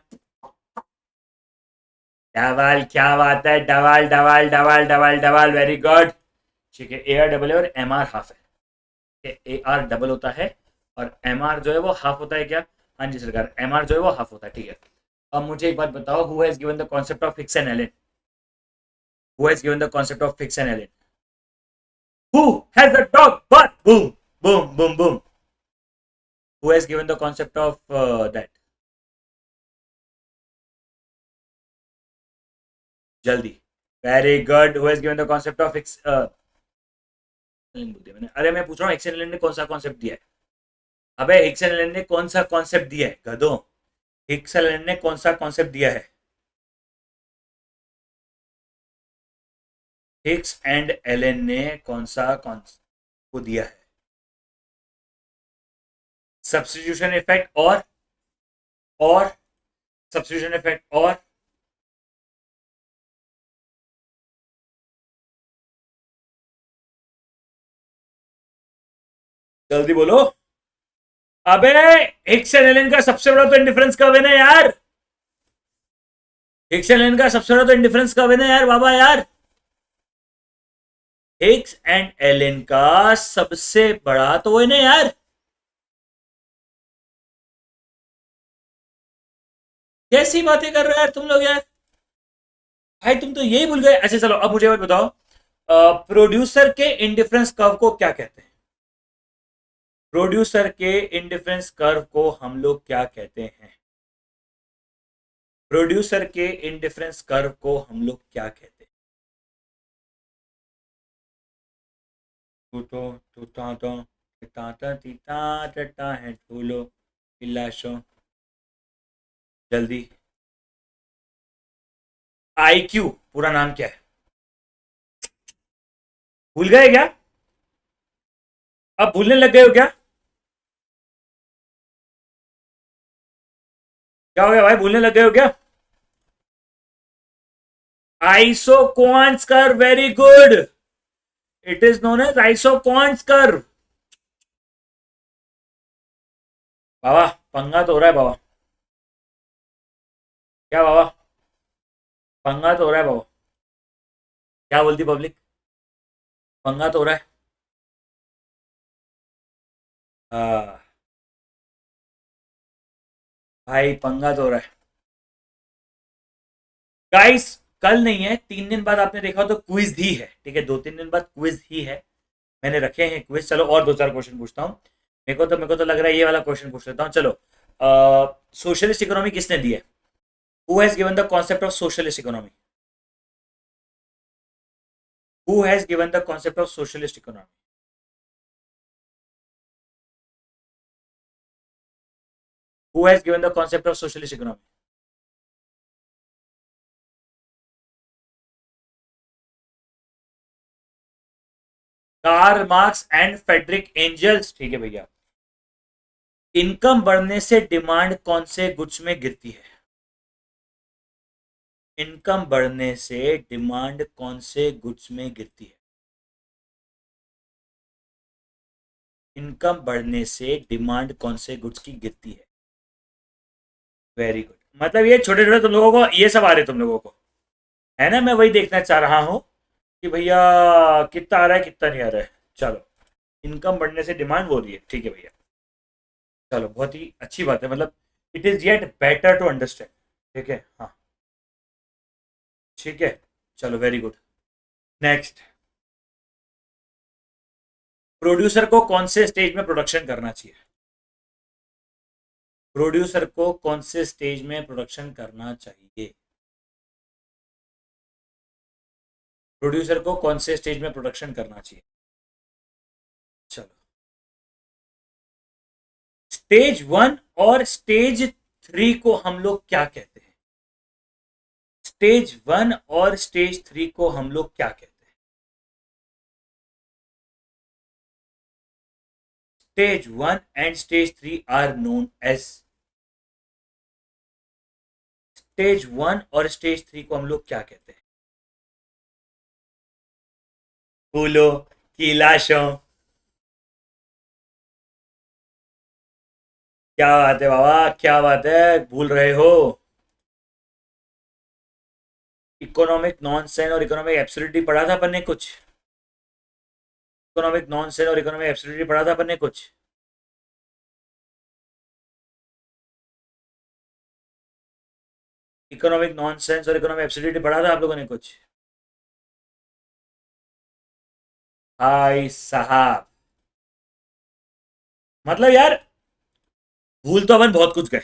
Double, क्या बात है, double double double double double, very good, ठीक है। ए आर डबल है और एम आर हाफ है। ए आर डबल होता है और एम आर जो है वो हाफ होता है क्या? हाँ जी सरकार, एम आर जो है वो हाफ होता है, ठीक है। अब मुझे एक बात बताओ, who has given the concept of fix and एलिन? Who has given the concept of fix and एलिन? Who has the dog but boom boom boom boom? Who has given the concept of that? जल्दी, very good, who has given the concept of fix मैंने, अरे मैं पूछ रहा हूँ Excel ने कौन सा कॉन्सेप्ट दिया है? अबे एक्सेल ने कौन सा कॉन्सेप्ट दिया है गधो? एक्सेल ने कौन सा कॉन्सेप्ट दिया है? हिक्स एंड एलन ने कौन सा कॉन्सेप्ट को दिया है? सब्स्टिट्यूशन इफेक्ट और सब्स्टिट्यूशन इफेक्ट और जल्दी बोलो। अबे हिक्स एंड एलन का सबसे बड़ा तो इंडिफरेंस कर्व है ना यार। हिक्स एंड एलन का सबसे बड़ा तो इंडिफरेंस कर्व है ना यार बाबा यार। हिक्स एंड एलन का सबसे बड़ा तो वो है ना यार। कैसी बातें कर रहे हो यार तुम लोग यार? भाई तुम तो यही भूल गए। अच्छा चलो, अब मुझे बात बताओ, प्रोड्यूसर के इंडिफरेंस कर्व को क्या कहते हैं? प्रोड्यूसर के इंडिफरेंस कर्व को हम लोग क्या कहते हैं? प्रोड्यूसर के इंडिफरेंस कर्व को हम लोग क्या कहते हैं? तू तो ताता तीता टटा है ठूलो पिलाशो, जल्दी। आईक्यू पूरा नाम क्या है? भूल गए क्या? अब भूलने लग गए हो क्या? क्या हो गया भाई, भूलने लग गए हो क्या? Isoquant curve, very good, it is known as isoquant curve. बाबा पंगा तो हो रहा है बाबा। क्या बाबा, पंगा तो हो रहा है बाबा। क्या बोलती पब्लिक? पंगा तो हो रहा है। हाँ भाई, पंगा तो हो रहा है। गाइस कल नहीं है, 3 दिन बाद आपने देखा तो क्विज ही है, ठीक है, 2-3 दिन बाद क्विज ही है। मैंने रखे हैं क्विज। चलो और 2-4 क्वेश्चन पूछता हूँ। मेरे को तो लग रहा है ये वाला क्वेश्चन पूछ लेता हूँ। चलो, सोशलिस्ट इकोनॉमी किसने दी है? Who has given the concept of socialist economy? Who has given the concept of socialist economy? Who has given the concept of socialist economy? Karl Marx and Frederick Engels, ठीक है भैया। Income बढ़ने से demand कौन से goods में गिरती है? इनकम बढ़ने से डिमांड कौन से गुड्स में गिरती है? इनकम बढ़ने से डिमांड कौन से गुड्स की गिरती है? वेरी गुड, मतलब ये छोटे छोटे तुम लोगों को ये सब आ रहे तुम लोगों को, है ना? मैं वही देखना चाह रहा हूँ कि भैया कितना आ रहा है कितना नहीं आ रहा है। चलो, इनकम बढ़ने से डिमांड हो रही है, ठीक है भैया। चलो, बहुत ही अच्छी बात है, मतलब it is yet better to understand. ठीक है, हाँ, ठीक है। चलो, वेरी गुड। नेक्स्ट, प्रोड्यूसर को कौन से स्टेज में प्रोडक्शन करना चाहिए? प्रोड्यूसर को कौन से स्टेज में प्रोडक्शन करना चाहिए? प्रोड्यूसर को कौन से स्टेज में प्रोडक्शन करना चाहिए? चलो, स्टेज 1 और स्टेज 3 को हम लोग क्या कहते हैं? स्टेज 1 और स्टेज 3 को हम लोग क्या कहते हैं? Stage 1 and stage 3 are known as, stage 1 और स्टेज 3 को हम लोग क्या कहते हैं? बोलो, की लाशों। क्या बात है बाबा, क्या बात है, भूल रहे हो? इकोनॉमिक नॉनसेंस और इकोनॉमिक एब्सोल्यूटली पढ़ा था अपन ने कुछ? इकोनॉमिक नॉनसेंस और इकोनॉमिक एब्सोल्यूटली पढ़ा था अपन ने कुछ? इकोनॉमिक नॉनसेंस और इकोनॉमिक एब्सोल्यूटली पढ़ा था आप लोगों ने कुछ? भाई साहब, मतलब यार, भूल तो अपन बहुत कुछ गए।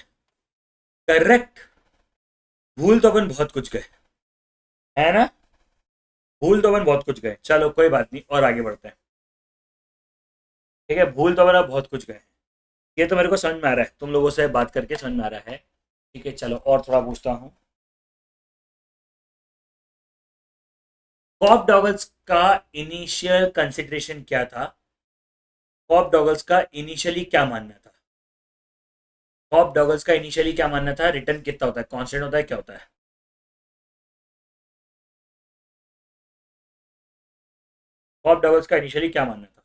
करेक्ट, भूल तो अपन बहुत कुछ गए, है ना? भूल तो अपन बहुत कुछ गए। चलो, कोई बात नहीं, और आगे बढ़ते हैं। ठीक है, भूल तो अपन अब बहुत कुछ गए। ये तो मेरे को समझ में आ रहा है, तुम लोगों से बात करके समझ में आ रहा है। ठीक है, चलो और थोड़ा पूछता हूँ। कॉप डॉगल्स का इनिशियल कंसिडरेशन क्या था? कॉप डॉगल्स का इनिशियली क्या मानना था? कॉप डॉगल्स का इनिशियली क्या मानना था? रिटर्न कितना होता है, कांस्टेंट होता है, क्या होता है? कॉप डॉगल्स का इनिशियली क्या मानना था?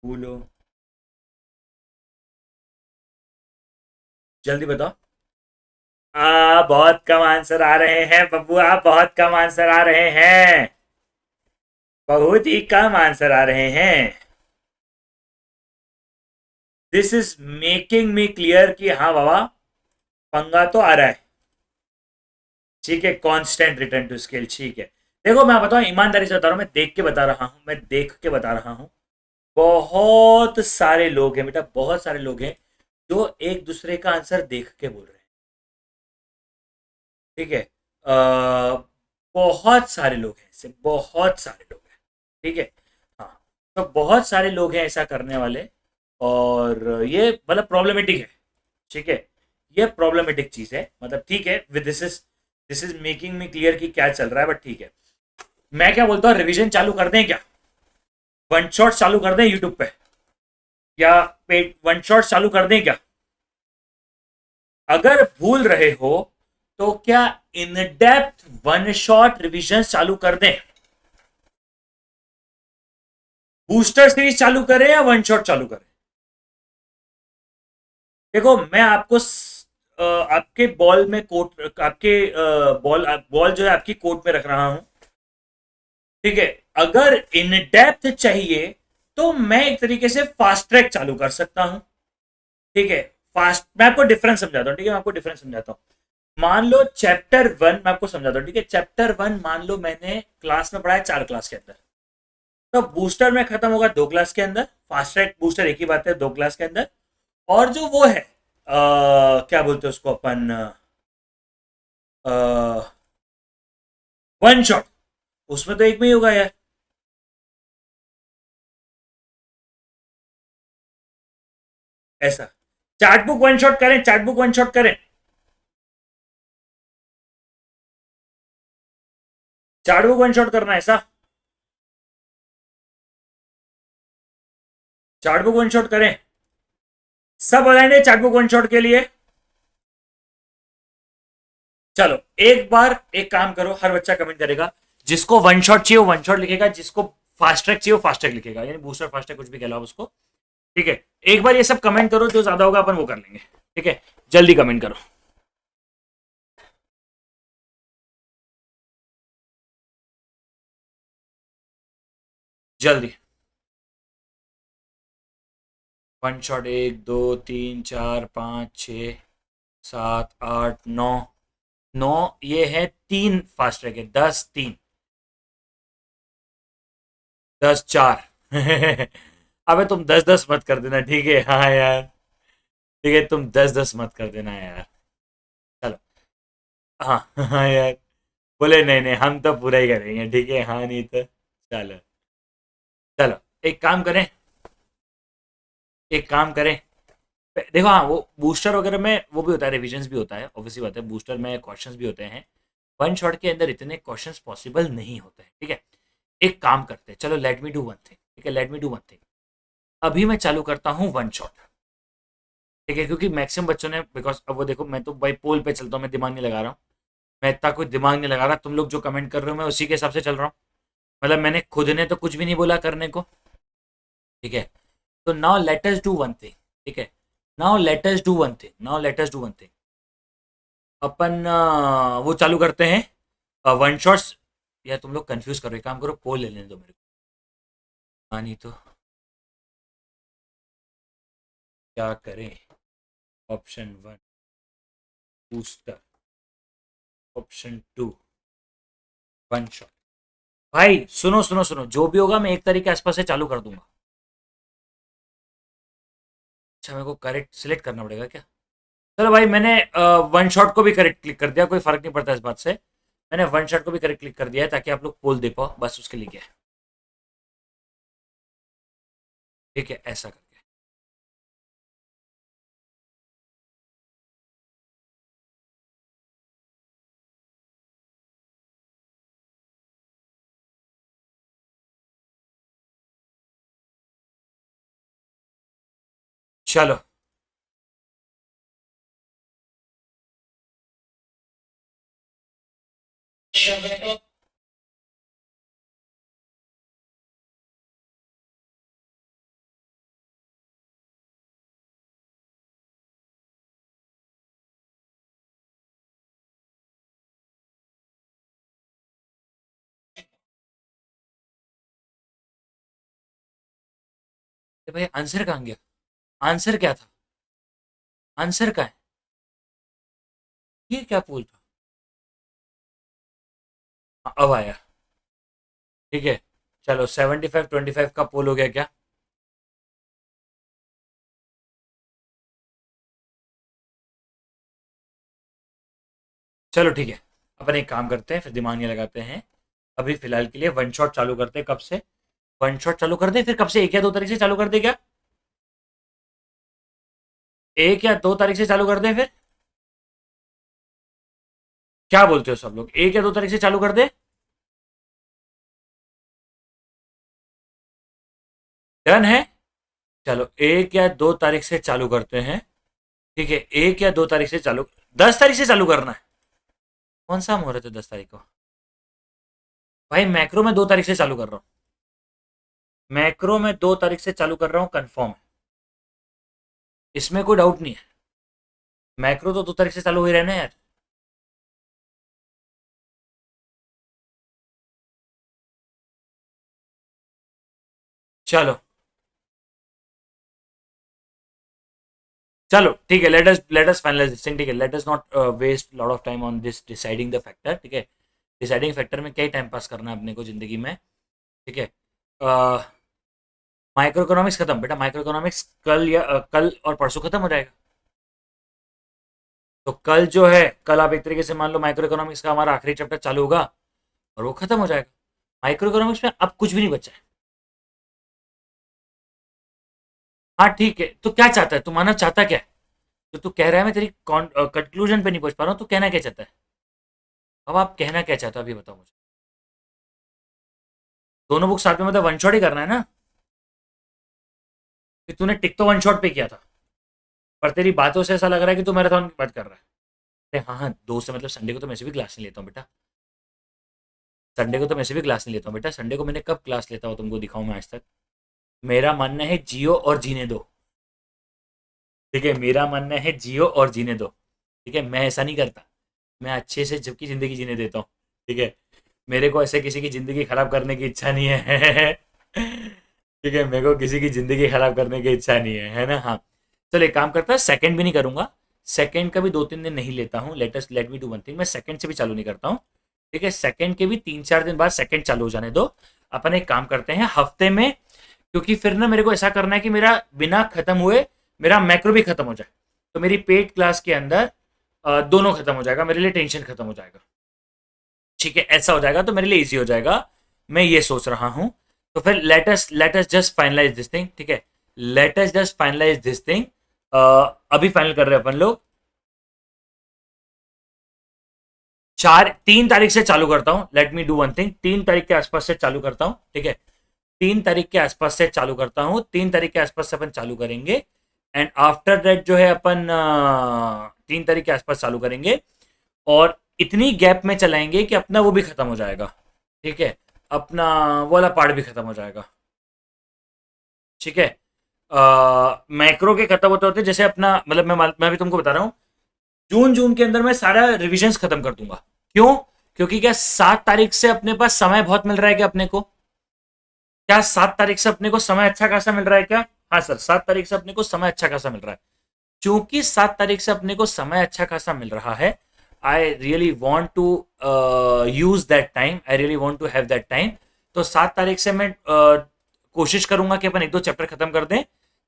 बोलो, जल्दी बताओ। बहुत कम आंसर आ रहे हैं बब्बू, आप बहुत कम आंसर आ रहे हैं, बहुत ही कम आंसर आ रहे हैं। This is making me clear कि हाँ बाबा, पंगा तो आ रहा है। ठीक है, कांस्टेंट रिटर्न टू स्केल, ठीक है। देखो, मैं बताऊं, ईमानदारी से बता रहा हूं, मैं देख के बता रहा हूं, मैं देख के बता रहा हूं। बहुत सारे लोग हैं बेटा, बहुत सारे लोग हैं जो एक दूसरे का आंसर देख के बोल रहे हैं। ठीक है, बहुत सारे लोग हैं, ऐसे बहुत सारे लोग हैं। ठीक है, हाँ, तो बहुत सारे लोग हैं ऐसा करने वाले, और ये मतलब प्रॉब्लमेटिक है। ठीक है, ये प्रॉब्लमेटिक चीज है, मतलब ठीक है, with this is making me clear कि क्या चल रहा है, बट ठीक है। मैं क्या बोलता हूँ, रिवीजन चालू कर दें क्या? वन शॉट चालू कर दें यूट्यूब पे, या पेड वन शॉट चालू कर दें क्या? अगर भूल रहे हो तो क्या in depth one shot revision चालू कर दें? बूस्टर सीरीज चालू करें या वन शॉट चालू करें? देखो, मैं आपको आपके बॉल में कोट, आपके बॉल बॉल जो है आपकी कोर्ट में रख रहा हूं। ठीक है, अगर इन डेप्थ चाहिए तो मैं एक तरीके से फास्ट ट्रैक चालू कर सकता हूं। ठीक है, फास्ट, मैं आपको डिफरेंस समझाता हूं। ठीक है, मैं आपको डिफरेंस समझाता हूं। मान लो चैप्टर 1, मैं आपको समझाता हूं। ठीक है, चैप्टर 1 मान लो मैंने क्लास में पढ़ाया 4 क्लास के अंदर, तो बूस्टर में खत्म होगा 2 क्लास के अंदर, फास्ट ट्रैक बूस्टर एक ही बात है, 2 क्लास के अंदर। और जो वो है, क्या बोलते हैं उसको अपन, वन शॉट, उसमें तो एक में ही होगा यार। ऐसा, चार्ट बुक वन शॉट करें, चार्ट बुक वन शॉट करें, चार्ट बुक वन शॉट करना है ऐसा, चार्ट बुक वन शॉट करें, सब हो जाएंगे चार्ट बुक वन शॉट के लिए। चलो, एक बार एक काम करो, हर बच्चा कमेंट करेगा, जिसको वन शॉट चाहिए वो वन शॉट लिखेगा, जिसको फास्ट ट्रैक चाहिए वो फास्ट ट्रैक लिखेगा, यानी बूस्टर फास्ट ट्रैक कुछ भी कहलाओ उसको। ठीक है, एक बार ये सब कमेंट करो, जो ज्यादा होगा अपन वो कर लेंगे। ठीक है, जल्दी कमेंट करो। जल्दी। One shot, 1 2 3 4 5 6 7 8 9। 9, ये है 3 फास्ट ट्रैक है, 10 3, 10 4। अबे तुम 10 10 मत कर देना, ठीक है? हाँ यार, ठीक है, तुम 10 10 मत कर देना यार। चलो। हाँ हाँ यार, बोले नहीं नहीं, हम तो पूरा ही करेंगे, ठीक है? हाँ नहीं तो चलो। चलो, एक काम करें, एक काम करें। देखो, हाँ, वो बूस्टर वगैरह में वो भी होता है, रिविजन्स भी होता है, ऑब्वियसली बात है, बूस्टर में क्वेश्चंस भी होते हैं। वन शॉट के अंदर इतने क्वेश्चंस पॉसिबल नहीं होते हैं, ठीक है? एक काम करते हैं, चलो, let me do one thing, ठीक है? Let me do one thing. अभी मैं चालू करता हूँ वन शॉट, ठीक है? क्योंकि मैक्सिमम बच्चों ने, बिकॉज अब वो देखो, मैं तो भाई पोल पे चलता हूँ, मैं दिमाग नहीं लगा रहा हूँ। मैं इतना कोई दिमाग नहीं लगा रहा, तुम लोग जो कमेंट कर रहे हो मैं उसी के हिसाब से चल रहा हूँ। मतलब मैंने खुद ने तो कुछ भी नहीं बोला करने को, ठीक है? तो now let us do one thing, ठीक है? Now let us do one thing, now let us do one thing. अपन वो चालू करते हैं वन शॉट्स। या तुम लोग कंफ्यूज करो, एक काम करो, पोल ले लेने दो मेरे को। हाँ नहीं तो क्या करें? Option one, booster. Option two, one shot. भाई सुनो सुनो सुनो, जो भी होगा मैं 1 तारीख के आसपास से चालू कर दूंगा। अच्छा, मेरे को करेक्ट सिलेक्ट करना पड़ेगा क्या? चलो भाई, मैंने वन शॉट को भी करेक्ट क्लिक कर दिया, कोई फर्क नहीं पड़ता इस बात से। मैंने वन शॉट को भी करेक्ट क्लिक कर दिया है, ताकि आप लोग पोल दे पाओ, बस उसके लिए क्या है। ठीक है, ऐसा करके। चलो। भाई आंसर कहाँ गया? आंसर क्या था? आंसर का है? ये क्या पोल था? हाँ, अब आया। ठीक है, चलो, 75-25 का पोल हो गया क्या? चलो ठीक है, अपन एक काम करते हैं, फिर दिमाग नहीं लगाते हैं। अभी फिलहाल के लिए वन शॉट चालू करते हैं, कब से? वन शॉट चालू कर दे, फिर कब से, 1 या 2 तारीख से चालू कर दे क्या? 1 या 2 तारीख से चालू कर दे फिर? क्या बोलते हो सब लोग, 1 या 2 तारीख से चालू कर दे? डन है। चलो, 1 या 2 तारीख से चालू करते हैं। ठीक है, 1 या 2 तारीख से चालू। 10 तारीख से चालू करना है? कौन सा मुहूर्त है 10 तारीख को? भाई मैक्रो में 2 तारीख से चालू कर रहा हूँ। मैक्रो में 2 तारीख से चालू कर रहा हूँ, कंफर्म है। इसमें कोई डाउट नहीं है। मैक्रो तो 2 तारीख से चालू हो ही रहना है यार। चलो। चलो ठीक है, let us finalise this thing, ठीक है? Let us not waste lot of time on this deciding the factor, ठीक है? डिसाइडिंग फैक्टर में क्या ही टाइम पास करना है अपने को जिंदगी में, ठीक है? माइक्रो इकोनॉमिक्स खत्म बेटा, माइक्रो इकोनॉमिक्स कल कल और परसों खत्म हो जाएगा। तो कल जो है, कल आप एक तरीके से मान लो माइक्रो इकोनॉमिक्स का हमारा आखिरी चैप्टर चालू होगा, और वो खत्म हो जाएगा। माइक्रो इकोनॉमिक्स में अब कुछ भी नहीं बचा है। हाँ ठीक है, तो क्या चाहता है तू, मानव चाहता क्या है? तो तू कह रहा है, मैं तेरी कंक्लूजन पे नहीं पहुंच पा रहा हूँ, तू कहना क्या चाहता है? अब आप कहना क्या चाहते हो अभी बताओ मुझे। दोनों बुक साथ में, मतलब वन शॉट ही करना है ना? कि तूने टिक तो वन शॉट पे किया था, पर तेरी बातों से ऐसा लग रहा है कि तू मैराथन की बात कर रहा है। अरे हाँ हाँ, दो से मतलब संडे को तो मैं से भी क्लास नहीं लेता हूँ बेटा। संडे को तो मैं से भी क्लास नहीं लेता हूँ बेटा, संडे को मैंने कब क्लास लेता हूँ तुमको दिखाऊं मैं आज तक? मेरा मानना है जियो और जीने दो। ठीक है, मेरा मानना है जियो और जीने दो। ठीक है, मैं ऐसा नहीं करता, मैं अच्छे से जबकि जिंदगी जीने देता हूँ। ठीक है, मेरे को ऐसे किसी की जिंदगी खराब करने की इच्छा नहीं है। ठीक है, मेरे को किसी की जिंदगी खराब करने की इच्छा नहीं है ना। हाँ, चलो एक काम करता है, सेकंड भी नहीं करूंगा, सेकंड का भी 2-3 दिन नहीं लेता हूँ। Let me do one thing, मैं सेकंड से भी चालू नहीं करता हूँ। ठीक है, सेकंड के भी 3-4 दिन बाद सेकंड चालू हो जाने दो। अपन एक काम करते हैं हफ्ते में, क्योंकि फिर ना मेरे को ऐसा करना है कि मेरा बिना खत्म हुए मेरा मैक्रो भी खत्म हो जाए, तो मेरी पेड क्लास के अंदर दोनों खत्म हो जाएगा, मेरे लिए टेंशन खत्म हो जाएगा। ठीक है, ऐसा हो जाएगा तो मेरे लिए इजी हो जाएगा, मैं ये सोच रहा हूं। तो फिर let us just finalise this thing. ठीक है, let us just finalise this thing. अभी फाइनल कर रहे हैं अपन लोग। 3 तारीख से चालू करता हूं, let me do one thing, 3 तारीख के आसपास से चालू करता हूं। ठीक है, 3 तारीख के आसपास से चालू करता हूं, 3 तारीख के आसपास से अपन चालू करेंगे। एंड आफ्टर दैट जो है अपन 3 तारीख के आसपास चालू करेंगे, और इतनी गैप में चलाएंगे कि अपना वो भी खत्म हो जाएगा। ठीक है, अपना वो वाला पार्ट भी खत्म हो जाएगा। ठीक है, मैक्रो के खत्म होते होते जैसे अपना मतलब मैं भी तुमको बता रहा हूँ, जून जून के अंदर मैं सारा रिविजन्स खत्म कर दूंगा। क्यों? क्योंकि क्या 7 तारीख से अपने पास समय बहुत मिल रहा है क्या अपने को? क्या 7 तारीख से अपने को समय अच्छा खासा मिल रहा है क्या? हाँ सर, 7 तारीख से अपने को समय अच्छा खासा मिल रहा है। चूंकि 7 तारीख से अपने को समय अच्छा खासा मिल रहा है, I really want to use that time, I really want to have that time. तो 7 तारीख से मैं कोशिश करूंगा कि अपन 1-2 चैप्टर खत्म कर दें,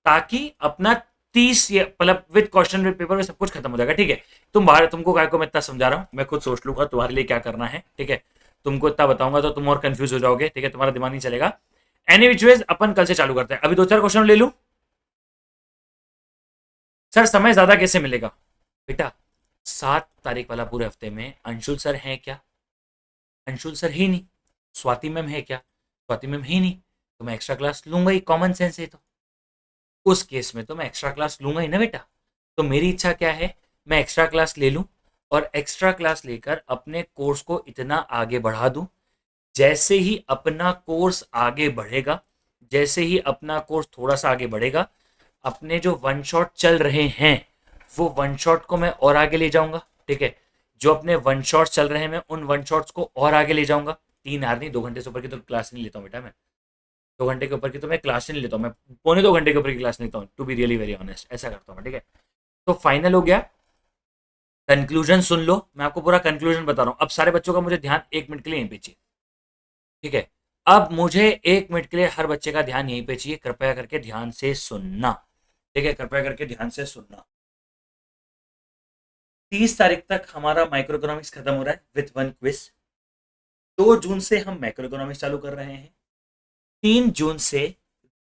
ताकि अपना 30 मतलब विद क्वेश्चन विद पेपर में सब कुछ खत्म हो जाएगा। ठीक है, तुम बाहर, तुमको काय को मैं इतना समझा रहा हूँ, मैं खुद सोच लूंगा तुम्हारे लिए क्या करना है। ठीक है, तुमको इतना बताऊंगा तो तुम और कंफ्यूज हो जाओगे। ठीक है, तुम्हारा दिमाग नहीं चलेगा। एनी विच वेज अपन कल से चालू करते हैं। अभी 2-4 क्वेश्चन ले लूं। सर समय ज्यादा कैसे मिलेगा? बेटा, 7 तारीख वाला पूरे हफ्ते में अंशुल सर हैं क्या? अंशुल सर ही नहीं। स्वाति मैम है क्या? स्वाति मैम ही नहीं। तो मैं एक्स्ट्रा क्लास लूंगा ही, कॉमन सेंस है तो। उस केस में तो मैं एक्स्ट्रा क्लास लूंगा ही ना बेटा। तो मेरी इच्छा क्या है, मैं एक्स्ट्रा क्लास ले लूं, और एक्स्ट्रा क्लास लेकर अपने कोर्स को इतना आगे बढ़ा दूं, जैसे ही अपना कोर्स आगे बढ़ेगा, जैसे ही अपना कोर्स थोड़ा सा आगे बढ़ेगा, अपने जो वन शॉट चल रहे हैं वो वन शॉट को मैं और आगे ले जाऊंगा। ठीक है, जो अपने वन शॉट्स चल रहे हैं मैं उन वन शॉट्स को और आगे ले जाऊंगा। 3 आवर नहीं, 2 घंटे से ऊपर की तो क्लास नहीं लेता हूँ बेटा मैं। 2 घंटे के ऊपर की तो मैं क्लास नहीं लेता हूँ, मैं 1.25 घंटे के ऊपर की क्लास लेता हूँ, to be really very honest, ऐसा करता हूँ। ठीक है, तो फाइनल हो गया। कंक्लूजन सुन लो, मैं आपको पूरा कंक्लूजन बता रहा हूँ। अब सारे बच्चों का मुझे ध्यान 1 मिनट के लिए यहीं पे चाहिए। ठीक है, अब मुझे 1 मिनट के लिए हर बच्चे का ध्यान यहीं पे चाहिए, कृपया करके ध्यान से सुनना। ठीक है, कृपया करके ध्यान से सुनना। 30 तारीख तक हमारा माइक्रो इकोनॉमिक्स खत्म हो रहा है विथ वन क्विज। 2 जून से हम माइक्रो इकोनॉमिक्स चालू कर रहे हैं। 3 जून से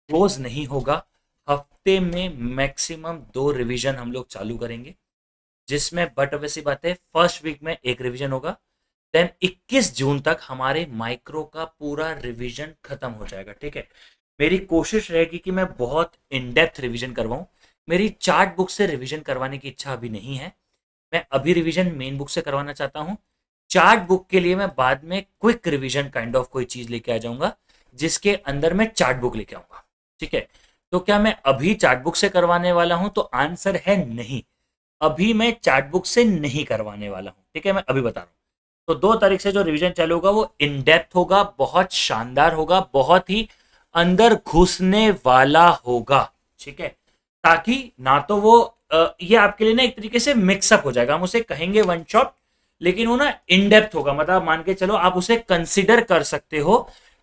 रोज नहीं होगा, हफ्ते में मैक्सिमम 2 रिवीजन हम लोग चालू करेंगे, जिसमें बट वैसी बात है फर्स्ट वीक में एक रिवीजन होगा। देन 21 जून तक हमारे माइक्रो का पूरा रिवीजन खत्म हो जाएगा। ठीक है, मेरी कोशिश रहेगी कि मैं बहुत इन डेप्थ रिवीजन करवाऊं। मेरी चार्ट बुक से रिवीजन करवाने की इच्छा अभी नहीं है, मैं अभी रिवीजन मेन बुक से करवाना चाहता हूँ। चार्ट बुक के लिए मैं बाद में क्विक रिवीजन काइंड ऑफ कोई चीज लेके आ जाऊंगा, जिसके अंदर मैं चार्ट बुक लेके आऊंगा। ठीक है, तो क्या मैं अभी चार्ट बुक से करवाने वाला हूं? तो आंसर है नहीं, अभी मैं चार्ट बुक से नहीं करवाने वाला हूं। ठीक है, मैं अभी बता रहा हूं। तो 2 तारीख से जो रिवीजन चालू होगा वो इन डेप्थ होगा, बहुत शानदार होगा, बहुत ही अंदर घुसने वाला होगा। ठीक है, ताकि ना तो वो ये आपके लिए ना एक तरीके से मिक्सअप हो जाएगा, हम उसे कहेंगे वन शॉट, लेकिन वो ना इन डेप्थ होगा। मतलब मान के चलो, आप उसे कंसिडर कर सकते हो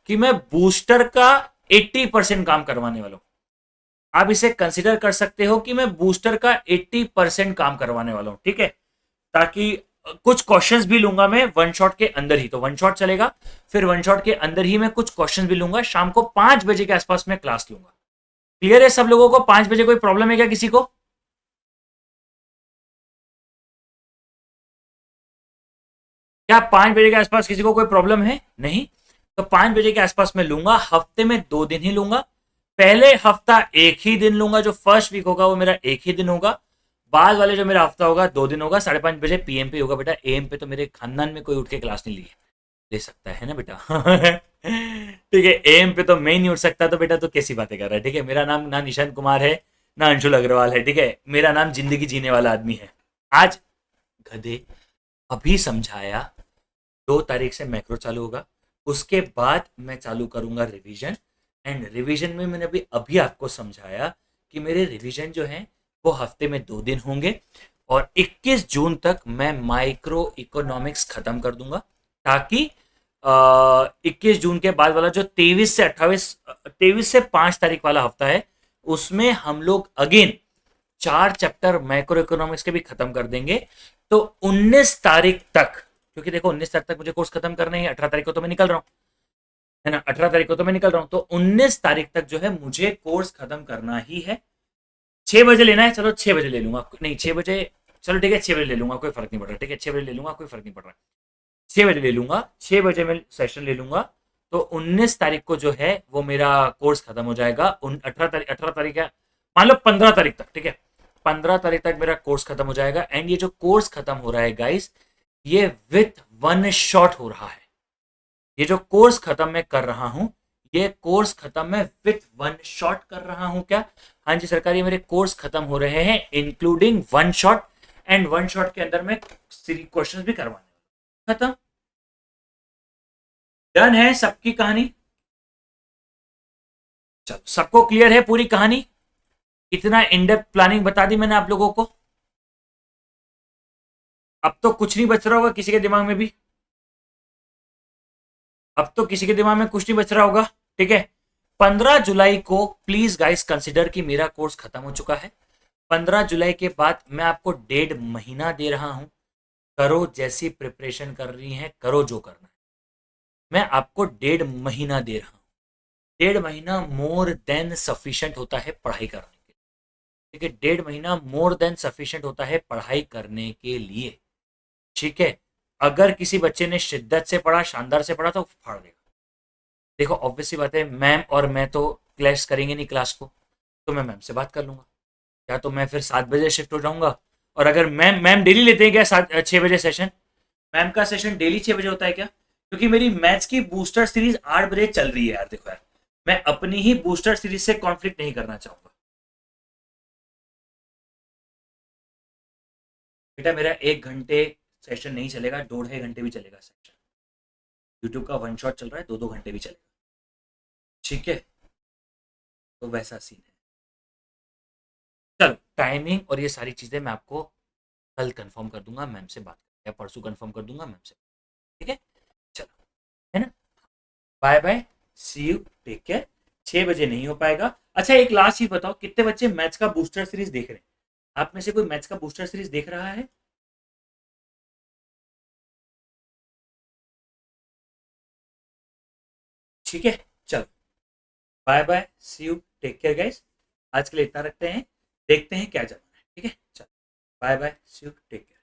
कि मैं बूस्टर का 80% काम करवाने वाला हूं। आप इसे कंसिडर कर सकते हो कि मैं बूस्टर का 80% काम करवाने वाला हूं। ठीक है, ताकि कुछ क्वेश्चंस भी लूंगा मैं वन शॉट के अंदर ही, तो वन शॉट चलेगा, फिर वन शॉट के अंदर ही मैं कुछ क्वेश्चंस भी लूंगा। शाम को 5 बजे के आसपास में क्लास लूंगा। क्लियर है सब लोगों को? 5 बजे कोई प्रॉब्लम है क्या किसी को? क्या 5 बजे के आसपास किसी को कोई प्रॉब्लम है? नहीं। तो 5 बजे के आसपास में लूंगा, हफ्ते में 2 दिन ही लूंगा। पहले हफ्ता एक ही दिन लूंगा, जो फर्स्ट वीक होगा वो मेरा एक ही दिन होगा। बाद वाले जो मेरा हफ्ता होगा 2 दिन होगा। 5:30 बजे PM पे होगा बेटा, AM पे तो मेरे खानदान में कोई उठ के क्लास नहीं ली है। ले सकता है ना बेटा। ठीक है, एम पे तो मैं ही नहीं उठ सकता, तो बेटा तो कैसी बातें कर रहा है। ठीक है, मेरा नाम ना निशांत कुमार है ना अंशुल अग्रवाल है। ठीक है, मेरा नाम जिंदगी जीने वाला आदमी है। आज गधे अभी समझाया, 2 तारीख से मैक्रो चालू होगा, उसके बाद मैं चालू करूंगा रिवीजन। एंड रिवीजन में मैंने अभी अभी आपको समझाया कि मेरे रिवीजन जो है वो हफ्ते में 2 दिन होंगे, और 21 जून तक मैं माइक्रो इकोनॉमिक्स खत्म कर दूंगा, ताकि 21 जून के बाद वाला जो 23 से 5 तारीख वाला हफ्ता है, उसमें हम लोग अगेन 4 चैप्टर मैक्रो इकोनॉमिक्स के भी खत्म कर देंगे। तो 19 तारीख तक, क्योंकि देखो 19 तारीख तक मुझे कोर्स खत्म करना है, 18 तारीख को तो मैं निकल रहा हूँ, है ना, 18 तारीख को तो मैं निकल रहा हूँ, तो 19 तारीख तक जो है मुझे कोर्स खत्म करना ही है। 6 बजे लेना है, चलो 6 बजे ले लूंगा, नहीं 6 बजे, चलो ठीक है 6 बजे ले लूंगा, कोई फर्क नहीं पड़ रहा। ठीक है 6 बजे ले लूंगा, कोई फर्क नहीं पड़ रहा। 6 बजे ले लूंगा, 6 बजे में सेशन ले लूंगा। तो 19 तारीख को जो है वो मेरा कोर्स खत्म हो जाएगा। 18 तारीख, 18 तारीख है, मान लो 15 तारीख तक। ठीक है, 15 तारीख तक मेरा कोर्स खत्म हो जाएगा। एंड ये जो कोर्स खत्म हो रहा है गाइस, ये विथ वन शॉट हो रहा है। ये जो कोर्स खत्म मैं कर रहा हूं, ये कोर्स खत्म मैं विथ वन शॉट कर रहा हूं क्या? हाँ जी सरकार, ये मेरे कोर्स खत्म हो रहे हैं including one shot. And one shot के अंदर मैं क्वेश्चंस भी करवाने, खत्म, डन है सबकी कहानी। चलो, सबको क्लियर है पूरी कहानी? इतना इनडेप्थ प्लानिंग बता दी मैंने आप लोगों को। अब तो कुछ नहीं बच रहा होगा किसी के दिमाग में भी, अब तो किसी के दिमाग में कुछ नहीं बच रहा होगा। ठीक है, 15 जुलाई को प्लीज गाइस कंसिडर कि मेरा कोर्स खत्म हो चुका है। 15 जुलाई के बाद मैं आपको 1.5 महीना दे रहा हूं, करो जैसी प्रिपरेशन कर रही हैं, करो जो करना है। मैं आपको 1.5 महीना दे रहा हूं। 1.5 महीना मोर देन सफिशियंट होता है पढ़ाई करने के लिए। ठीक है, 1.5 महीना मोर देन सफिशियंट होता है पढ़ाई करने के लिए। ठीक है, अगर किसी बच्चे ने शिद्दत से पढ़ा, शानदार से पढ़ा, तो फाड़ देगा। देखो ऑब्वियसली बात है, मैम और मैं तो क्लैश करेंगे नहीं क्लास को, तो मैं मैम से बात कर लूंगा। या तो मैं फिर 7 बजे शिफ्ट हो जाऊंगा। और अगर मैम मैम डेली लेते हैं क्या 6 बजे सेशन? मैम का सेशन डेली 6 बजे होता है क्या? क्योंकि मेरी मैथ्स की बूस्टर सीरीज 8 बजे चल रही है यार। देखो यार, मैं अपनी ही बूस्टर सीरीज से कॉन्फ्लिक्ट नहीं करना चाहूंगा। बेटा मेरा 1 घंटे सेशन नहीं चलेगा, 2 ढाई घंटे भी चलेगा सेशन। यूट्यूब का वन शॉट चल रहा है, 2 2 घंटे भी चलेगा। ठीक है, तो वैसा सीन है। चलो, टाइमिंग और ये सारी चीजें मैं आपको कल कंफर्म कर दूंगा मैम से बात, या परसों कंफर्म कर दूंगा मैम से। ठीक है, चलो, है ना, bye bye, see you, take care. 6 बजे नहीं हो पाएगा। अच्छा एक लास्ट चीज बताओ, कितने बच्चे मैथ्स का बूस्टर सीरीज देख रहे हैं? आप में से कोई मैथ्स का बूस्टर सीरीज देख रहा है? ठीक है, चलो, bye bye, see you, take care guys. आज के लिए इतना रखते हैं, देखते हैं क्या चल रहा है। ठीक है, चलो, bye bye, see you, take care.